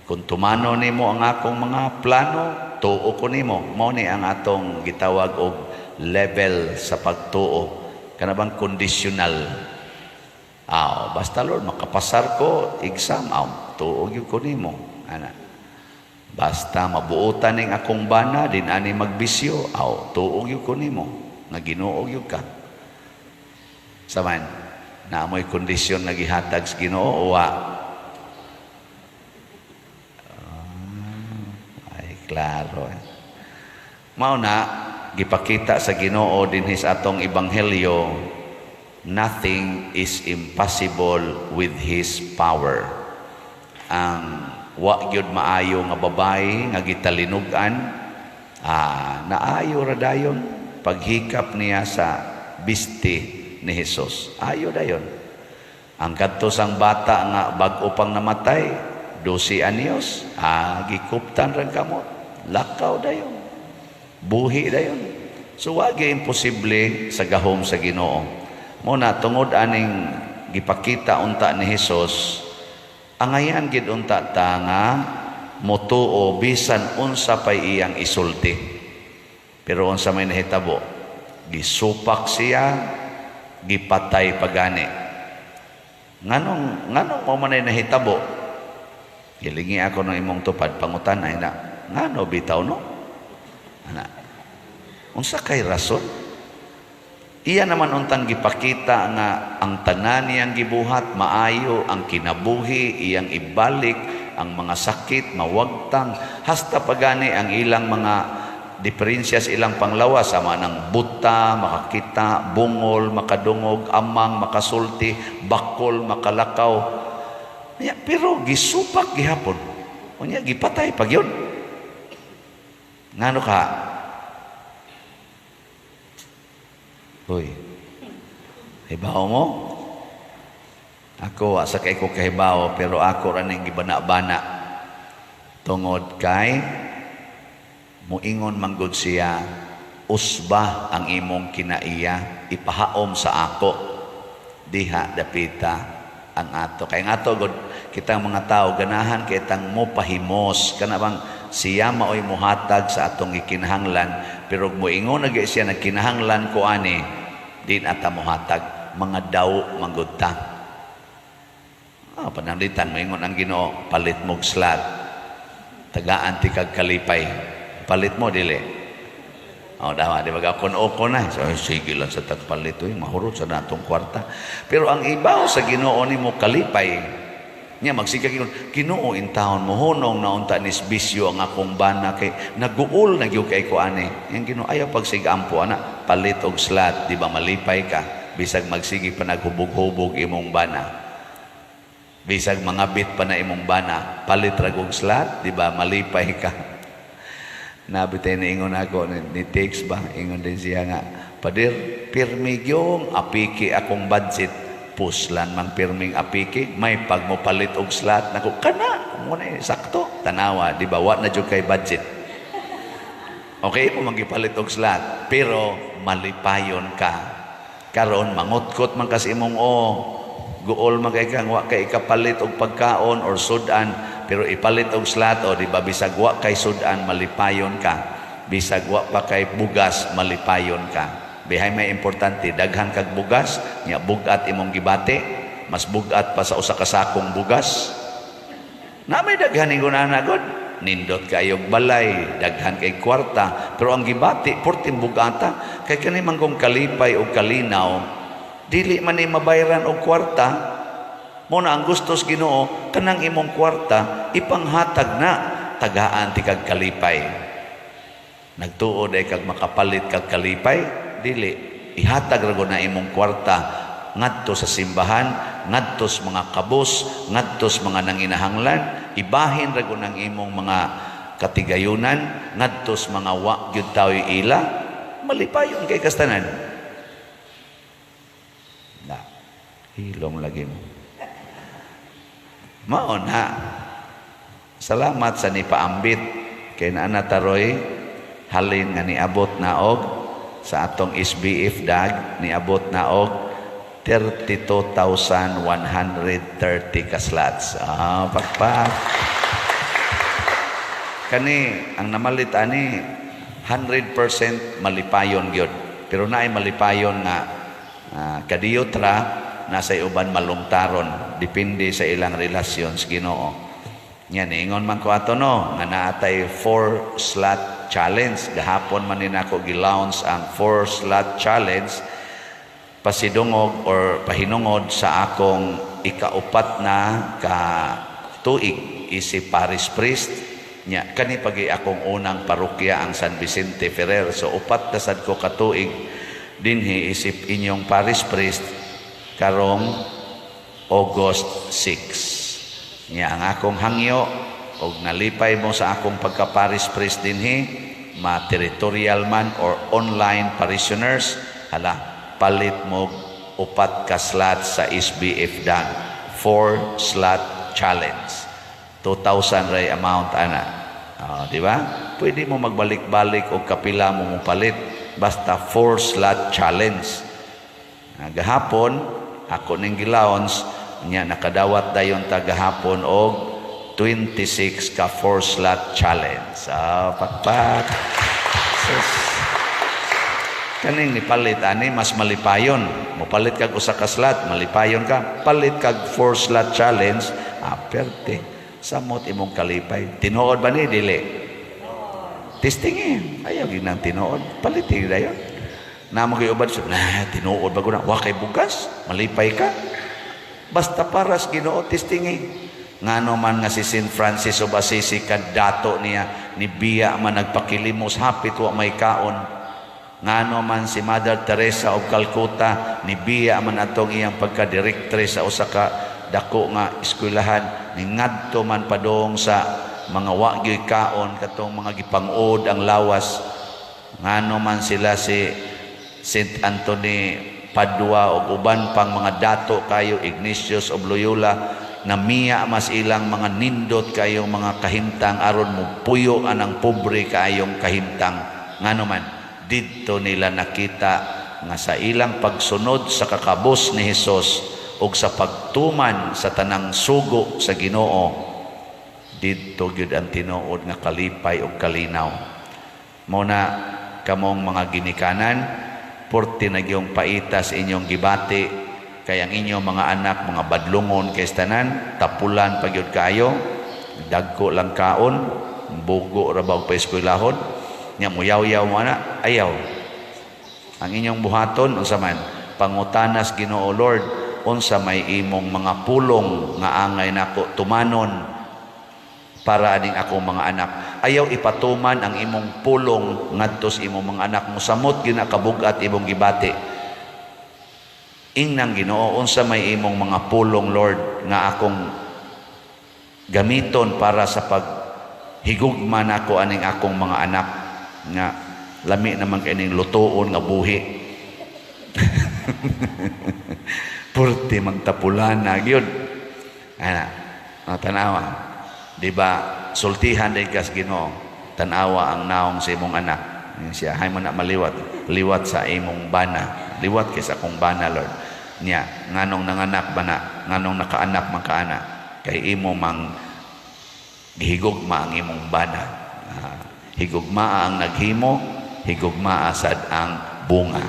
Kung tumano nimo ang akong mga plano, tuo ko nimo. Mao ni ang atong gitawag og level sa pagtuo. Kana bang conditional? Basta Lord, makapasar ko exam, tuo gyud ko nimo. Ana. Basta mabuotan ning akong bana, din ani magbisyo, tuog yun ko nimo, nga Ginoo yun ka. Saman, na amoy kondisyon na gihatag sa Ginoo, ay, klaro. Mao na, gipakita sa Ginoo din sa atong ebanghelyo, nothing is impossible with His power. Ang wa gyud maayo nga babae nga gitalinugan, naayo ra dayon paghikap niya sa bisti ni Hesus. Ayo dayon. Ang kadto sang bata nga bag-o pang namatay, 12 anyos, gikuptan ra kamot. Lakaw dayon. Buhi dayon. So wa gyud imposible sa gahom sa Ginoo. Muna tungod aning gipakita unta ni Hesus, angayan gid unta ta nga motuo bisan unsa pay iyang isulti. Pero unsa may nahitabo, gisupak siya, gipatay pagani. Nganong mo man nahitabo? Gilingi ako ng imong tupad pangutan-ay na. Ngano bitaw no? Ana. Unsa kay rason? Iya naman untang gipakita nga ang tanan niyang gibuhat maayo, ang kinabuhi iyang ibalik, ang mga sakit mawagtang, hasta pagani ang ilang mga diferensya sa ilang panglawas, sama ng buta, makakita, bungol, makadungog, amang, makasulti, bakol, makalakaw. Pero gisupak gihapon. Unya gipatay pag yun. Ngano ka? Uy, hibaw mo? Ako, asa kay ko kahibaw, pero ako raning gibana-bana. Tungod kay, muingon manggod siya, usba ang imong kinaiya, ipahaom sa ako, diha dapita ang ato. Kay nga to, kita mga tao, ganahan kitang mo pahimos, kanabang siya maoy muhatag sa atong ikinahanglan, pero muingon na siya na kinahanglan ko ani, din ata muhatag, mga daw manggod ta. Pananglitan, maingon ang Ginoo, palit mong slat, tagaan ti kag kalipay, palit mo dili. Dawa, di ba kon-oko na. So, sige lang sa tagpalit, mahurot sa natong kwarta. Pero ang ibaw sa Ginoo ni mo kalipay, niya magsikag Ginoo in taon mo hunong naunta nis bisyo ang akong bana kay naguul na gyud kay ko ani. Yang Ginoo ayaw pagsigampo ana, palit og slat, di ba malipay ka bisag magsigi pa naghubog-hubog imong bana. Bisag mga bit pa na imong bana, palit ragong slot, di ba? Malipay ka. Nabitay na ingon ako ni Tex ba? Ingon din siya nga, Padir, pirmi yung apiki akong budget. Puslan mang pirming apiki, may pag mo palit og slot. Naku, kana, muna sakto. Tanawa, di ba? Wa na dyan kay budget. Okay, mo magipalit og slot. Pero, malipayon ka. Karon mangutkot man kasi imong guol man kay kang wa kay ikapalit og pagkaon or sudan, pero ipalit og slot di ba bisag wa kay sudan malipayon ka, bisag wa pa kay bugas malipayon ka. Bihay may importante daghan kag bugas nya bugat imong gibati, mas bugat pa sa usa ka sakong bugas. Na may daghan ingonana gud nindot kayog balay, daghan kay kwarta, pero ang gibati porting bugata kay kani manggong kalipay o kalinaw, dili man ni mabayaran og kwarta. Mo na ang gustos Ginoo kanang imong kwarta ipanghatag na tagaan ti kag kalipay. Nagtuod ay kag makapalit kag kalipay, dili ihatag ra na imong kwarta ngadto sa simbahan, ngadto sa mga kabus, ngadto sa mga nanginahanglan, ibahin ra ng imong mga katigayunan, ngadto sa mga wa gyud tawi ila, malipayon kay kastanan. Na hilong lagi mo. Maon ha. Salamat sa nipaambit kay naana taroy halin nga niabot na og sa atong SBF dag niabot na og 32,130 ka slots. Pakpak. Kani ang namalit ani 100% malipayon gyud. Pero naay malipayon nga kadiyot nasa uban malungtaron, depende sa ilang relasyon sa Ginoo. Yan ingon man ko ato no nga naatay 4 slot challenge. Gahapon man ni nako gi-launch ang 4 slot challenge pasidungog or pahinungod sa akong ikaupat na ka tuig isip parish priest nya. Kani pagi akong unang parokya ang San Vicente Ferrer, so upat na sad ko ka tuig dinhi isip inyong parish priest karong August 6 nya. Ang akong hangyo og nalipay mo sa akong pagka-parish priest dinhi, ma-territorial man or online parishioners, hala palit mo upat ka slot sa SBF dan 4 slot challenge, 2,000 ray amount ana. Di ba? Pwede mo magbalik-balik o kapila mo palit, basta 4 slot challenge. Gahapon ako ning gilaons nya nakadawat dayon tagahapon og 26 ka 4 slot challenge. Pakpak. Kaning nipalit ani mas malipayon. Mopalit kag usa ka slot, malipayon ka. Palit kag 4 slot challenge, perte. Samot imong kalipay. Tinuod ba ni dili? Testing ayaw ginang tinuod. Palit dayon. Namo kay ubad tinuod ba ko na wa kay bugas, malipay ka. Basta paras Ginoo testing ngano man nga si Saint Francis of Assisi kad dato niya ni biya man nagpakilimos hapit wa may kaon. Ngano man si Mother Teresa of Calcutta ni biya man atong iyang pagka-direktre sa usa ka dako nga eskwelahan, ni ngadto man padong sa mga wa gyoy kaon katong mga gipang-od ang lawas. Ngano man sila si Saint Anthony Padua o uban pang mga dato kayo, Ignatius of Loyola, na miya mas ilang mga nindot kayong mga kahimtang aron mo puyo anang pobre kayong kahimtang. Ngano man didto nila nakita nga sa ilang pagsunod sa kakabos ni Hesus ug sa pagtuman sa tanang sugo sa Ginoo, didto gyud ang tinuod nga kalipay ug kalinaw. Muna kamong mga ginikanan, porti na yung paitas inyong gibati, kaya ang inyong mga anak, mga badlungon kay tanan, tapulan pagyud kayo, dagko lang kaon, bugo rabaw pa eskwelahon, nya muyaw-yaw mo na, ayaw. Ang inyong buhaton, unsa man, pangutanas Ginoo Lord, unsa may imong mga pulong nga angay nako tumanon para aning akong mga anak. Ayaw ipatuman ang imong pulong ngadto sa imong mga anak mo samot gina kabugat imong gibati. Ingnang Ginoo, unsa may imong mga pulong Lord nga akong gamiton para sa paghigugma nako aning akong mga anak nga lami naman kining lutuon nga buhi. Purti magtapulan na gyud. Ana, tanawa. Di ba sultihan day kas Ginoo, tanawa ang naong sa imong anak. Siya hay mo na liwat sa imong bana, liwat kay sa akong bana Lord. Nya nganong nanganak bana, nganong nakaanak man kaana, kay imo mang gihigugma ang imong bana. Higugmaa ang naghimo, higugmaa sad ang bunga.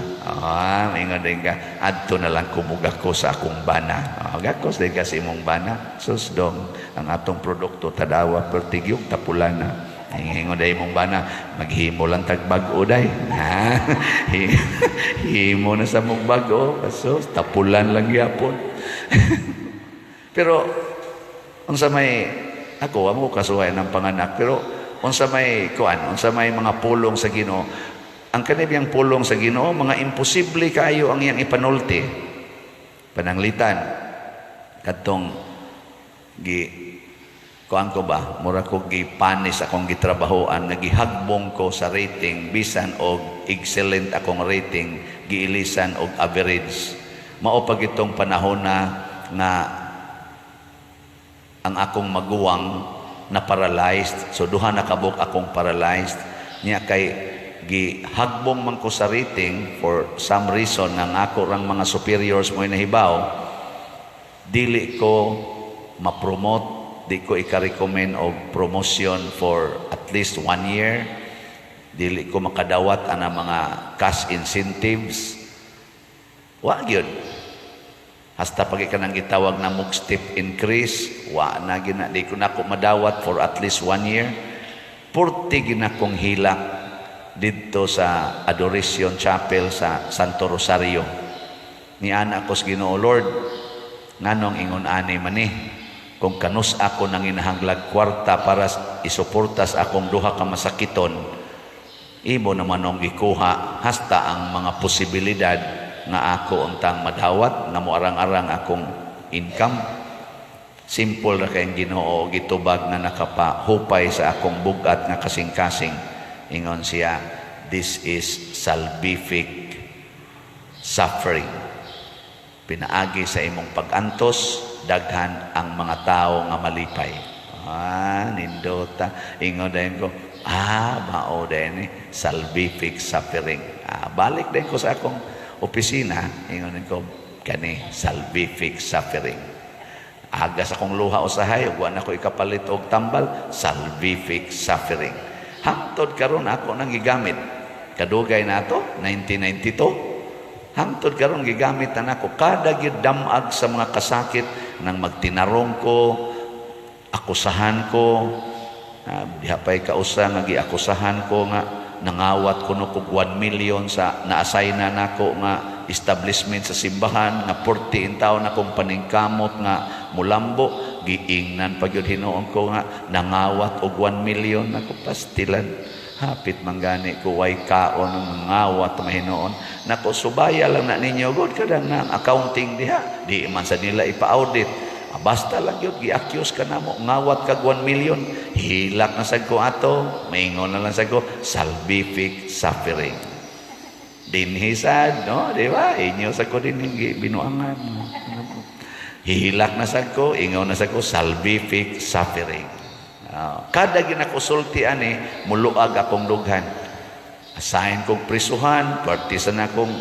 Ingon din ka, adto na lang kumuga ko sa akong bana. Gakos din ka sa imong bana. Susdong, ang atong produkto tadawa pertigyog tapulan na. Ingon din imong bana, maghimo lang tagbag-o day. Himo na sa mong bag-o. Sus, tapulan lang yapon. Pero, unsa may, ako, amo kasuhay ng panganak, pero unsa may mga pulong sa Ginoo, ang kanibiyang pulong sa Ginoo, mga imposible kayo ang iyang ipanulti. Pananglitan, katong kuan ko ba, mura ko gipanis akong gitrabahoan, nagihagbong ko sa rating, bisan og excellent akong rating, giilisan og average. Mao pag itong panahon na nga ang akong maguwang na paralyzed, so duha na kabuk akong paralyzed, niya kay gihagbong man ko sa rating for some reason ng ako rang mga superiors mo nahibaw, dili ko ma-promote, di ko ika-recommend og promotion for at least 1 year, dili ko makadawat ana mga cash incentives, wa gyud. Hasta pag ikanang gitawag na mug step increase, wa na gina, di ko na ko madawat for at least 1 year. Purti ginakong hilak dito sa Adoration Chapel sa Santo Rosario. Ni anak ko sa Ginoo, Lord, nganong ingon ani man ni, kung kanus ako nang inahanglag kwarta para isuportas akong duha ka masakiton, imo naman ang gikuha hasta ang mga posibilidad nga ako untang madawat nga moarang-arang akong income. Simple ra kay Ginoo, gitubag na nakapahupay sa akong bugat nga kasing-kasing. Ingon siya, this is salvific suffering. Pinaagi sa imong pag-antos, daghan ang mga tao nga malipay. Nindota. Ingon din ko, mao din salvific suffering. Balik din ko sa akong opisina, ingon din ko, kani salvific suffering. Agas akong luha usahay, ug na ko ikapalit og tambal, salvific suffering. Hangtod karon ako nang gigamit. Kadugay na to, 1992. Hangtod karon gigamit na ako. Kada gyud damag sa mga kasakit nang magtinarong ko, akusahan ko, dihapay kausa nga giakusahan ko nga nangawat ko no kog 1 million sa na-assignan nako nga establishment sa simbahan nga 40 taon akong paningkamot nga mulambo. Giingnan pag yun hinoon ko nga nangawat og 1 million ako pastilan. Hapit manggani ko way kaon ng ngawat mahinoon. Nako subaya lang na ninyo god kadang na accounting diha. Di man sa nila ipa-audit. Basta lang yun, gi-accuse ka na mo, ngawat kag 1 million. Hilak na sad ko ato, maingon na lang sad ko, salvific suffering. Dinhisad, no? Di ba? Inyo sa ko din binuangan. Hihilak na sad ko, ingaw na sad ko, salvific suffering. Kada ginakusulti ani, muluag akong dughan. Asahin kong prisuhan, partisan akong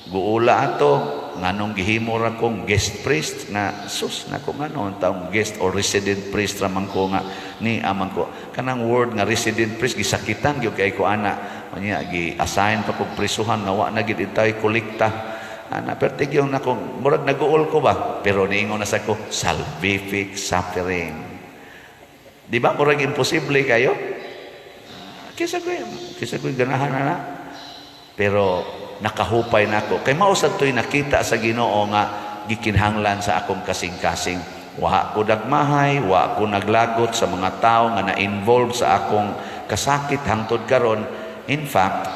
guula ato, nganong gihimo ra kong guest priest na sus na ko nganon taong guest or resident priest ramang ko nga ni amang ko kanang word nga resident priest gisakitan gyud kay ko ana nya gi-assign pa kog prisuhan nga wa na gid itay kolekta ana pertigyo na kong murag naguol ko ba pero niingon na sa ko salvific suffering. Di ba murag imposible kayo? Kisa ko ganahan na pero nakahupay nako kay mao sad toy nakita sa Ginoo nga gikinhanglan sa akong kasing-kasing. Wa ko dagmahay, wa ko naglagot sa mga tao nga na-involved sa akong kasakit hangtod karon. In fact,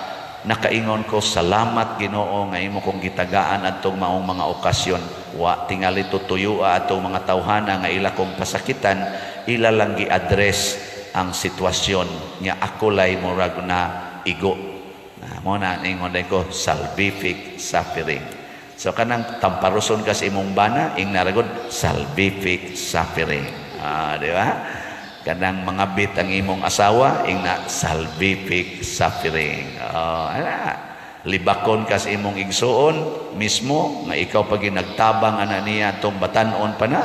nakaingon ko, salamat Ginoo nga imo kong gitagaan atong maong mga okasyon. Wa tingali tutuyua atong mga tawhana nga ila kong pasakitan, ila lang gi-address ang sitwasyon niya ako lay murag na igo. Mo na ningon ko, salvific suffering. So kanang tamparuson ka sa imong bana, ing naragod salvific suffering. Di ba? Kanang mga bit ang imong asawa, ing na salvific suffering. Libakon ka sa imong igsuon mismo nga ikaw pag nagtabang ana niya tong batanon pa na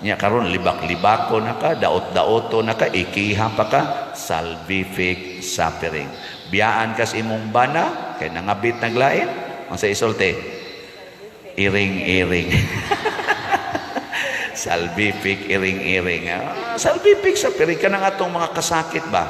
nya karon libak-libako na ka, daot-daoto na ka, ikiha pa ka, salvific suffering. Biyaan ka sa imong bana kay nangabit naglain, ang sa isulti iring-iring. Salvific iring-iring. Salvific suffering ka ng atong mga kasakit ba?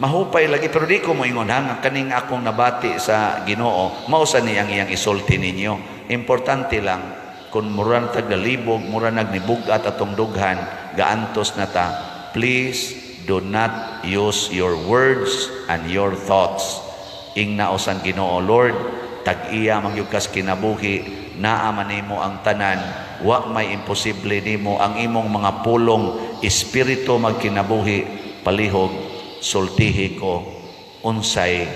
Mahupay lagi, pero di ko moingon hang kaning akong nabati sa Ginoo, mausa niyang iyang isulti ninyo. Importante lang, kung murang tagalibog, murang nagnibugat atong dughan, gaantos na ta, please do not use your words and your thoughts. Ing naosan Ginoo, Lord, tag-iya mangyukas kinabuhi, naaman nimo ang tanan, wa may imposible nimo, ang imong mga pulong espiritu magkinabuhi, palihog, sultihi ko, unsay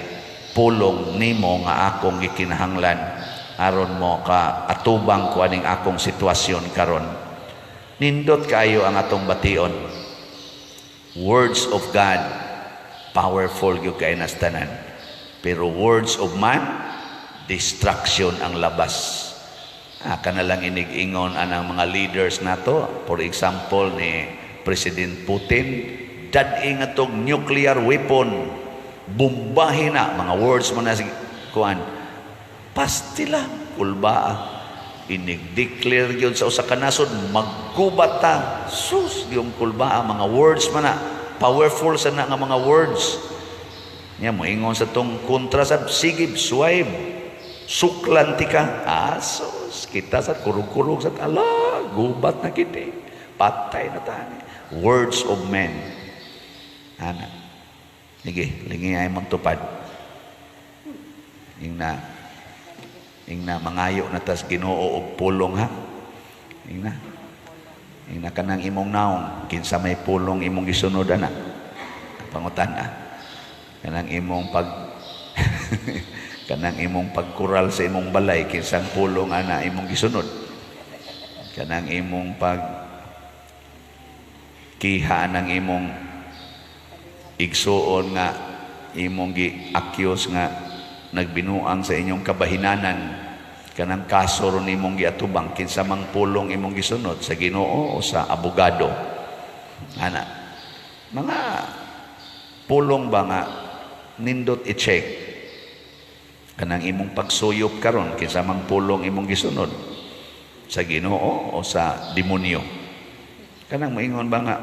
pulong nimo nga akong ikinahanglan, aron mo ka atubang ko aning akong sitwasyon karon. Nindot kayo ang atong bation. Words of God, powerful yung kay nastanan. Pero words of man, distraction ang labas. Kanalang inig-ingon anang mga leaders nato, for example ni President Putin, dad-ing atong nuclear weapon, bombahin na, mga words mo na kuan, pastila, kulbaa, inig-declare yun sa usa ka nasod, maggubat ta, sus, yung kulbaa, mga words man na, powerful sa na nga mga words. Nya mo ingon sa tong kontra sa sigib, swipe, suklan ti ka, sus, kita sa kurug-kurug sa ala, gubat na kita, patay na tani. Words of men. Ana. Sige, lingi ay magtupad. Ing na mangayo na tas Ginoo og pulong ha. Ing na kanang imong naong kinsa may pulong imong gisunod ana. Pangutan kanang imong kanang imong pagkural sa imong balay kinsang pulong ana imong gisunod. Kanang imong kiha ng imong igsuon nga imong gi-accuse nga nagbinuang sa inyong kabahinanan, kanang kaso ron imong giatubang, kinsa mang pulong imong gisunod, sa Ginoo o sa abogado. Ana, mga pulong ba nga nindot i-check kanang imong pagsuyop karon, kinsa mang pulong imong gisunod, sa Ginoo o sa demonyo. Kanang maingon ba nga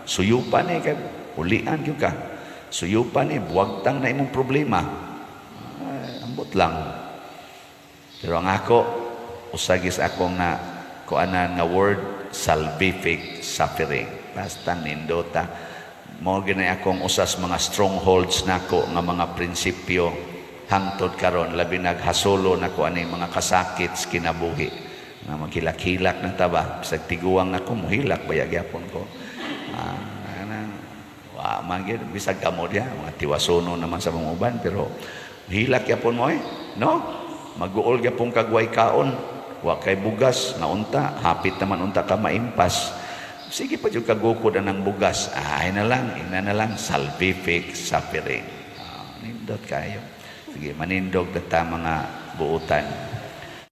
suyupan ni kag ulian gyud ka, suyupan ni buwagtang na imong problema, ambot lang. Pero ang ako usagis akong na kuanan nga word, salvific suffering. Basta nindota mo ginay akong usas mga strongholds nako nga mga prinsipyo hangtod karon, labi naghasulo nako aning mga kasakit sa kinabuhi nga maghilak-hilak ng taba, bisag tiguang nako mohilak bayag yapon ko. Manggid bisag kamo dia mga tiwasono naman sa mga uban, pero hilak yapon mo no, mag-uol yapon kagway kaon, wa kay bugas na unta, hapit naman unta ka maimpas, sige pa jud kagukod ang bugas, ina na lang salvific suffering. Nindot kayo, sige manindog data mga buutan.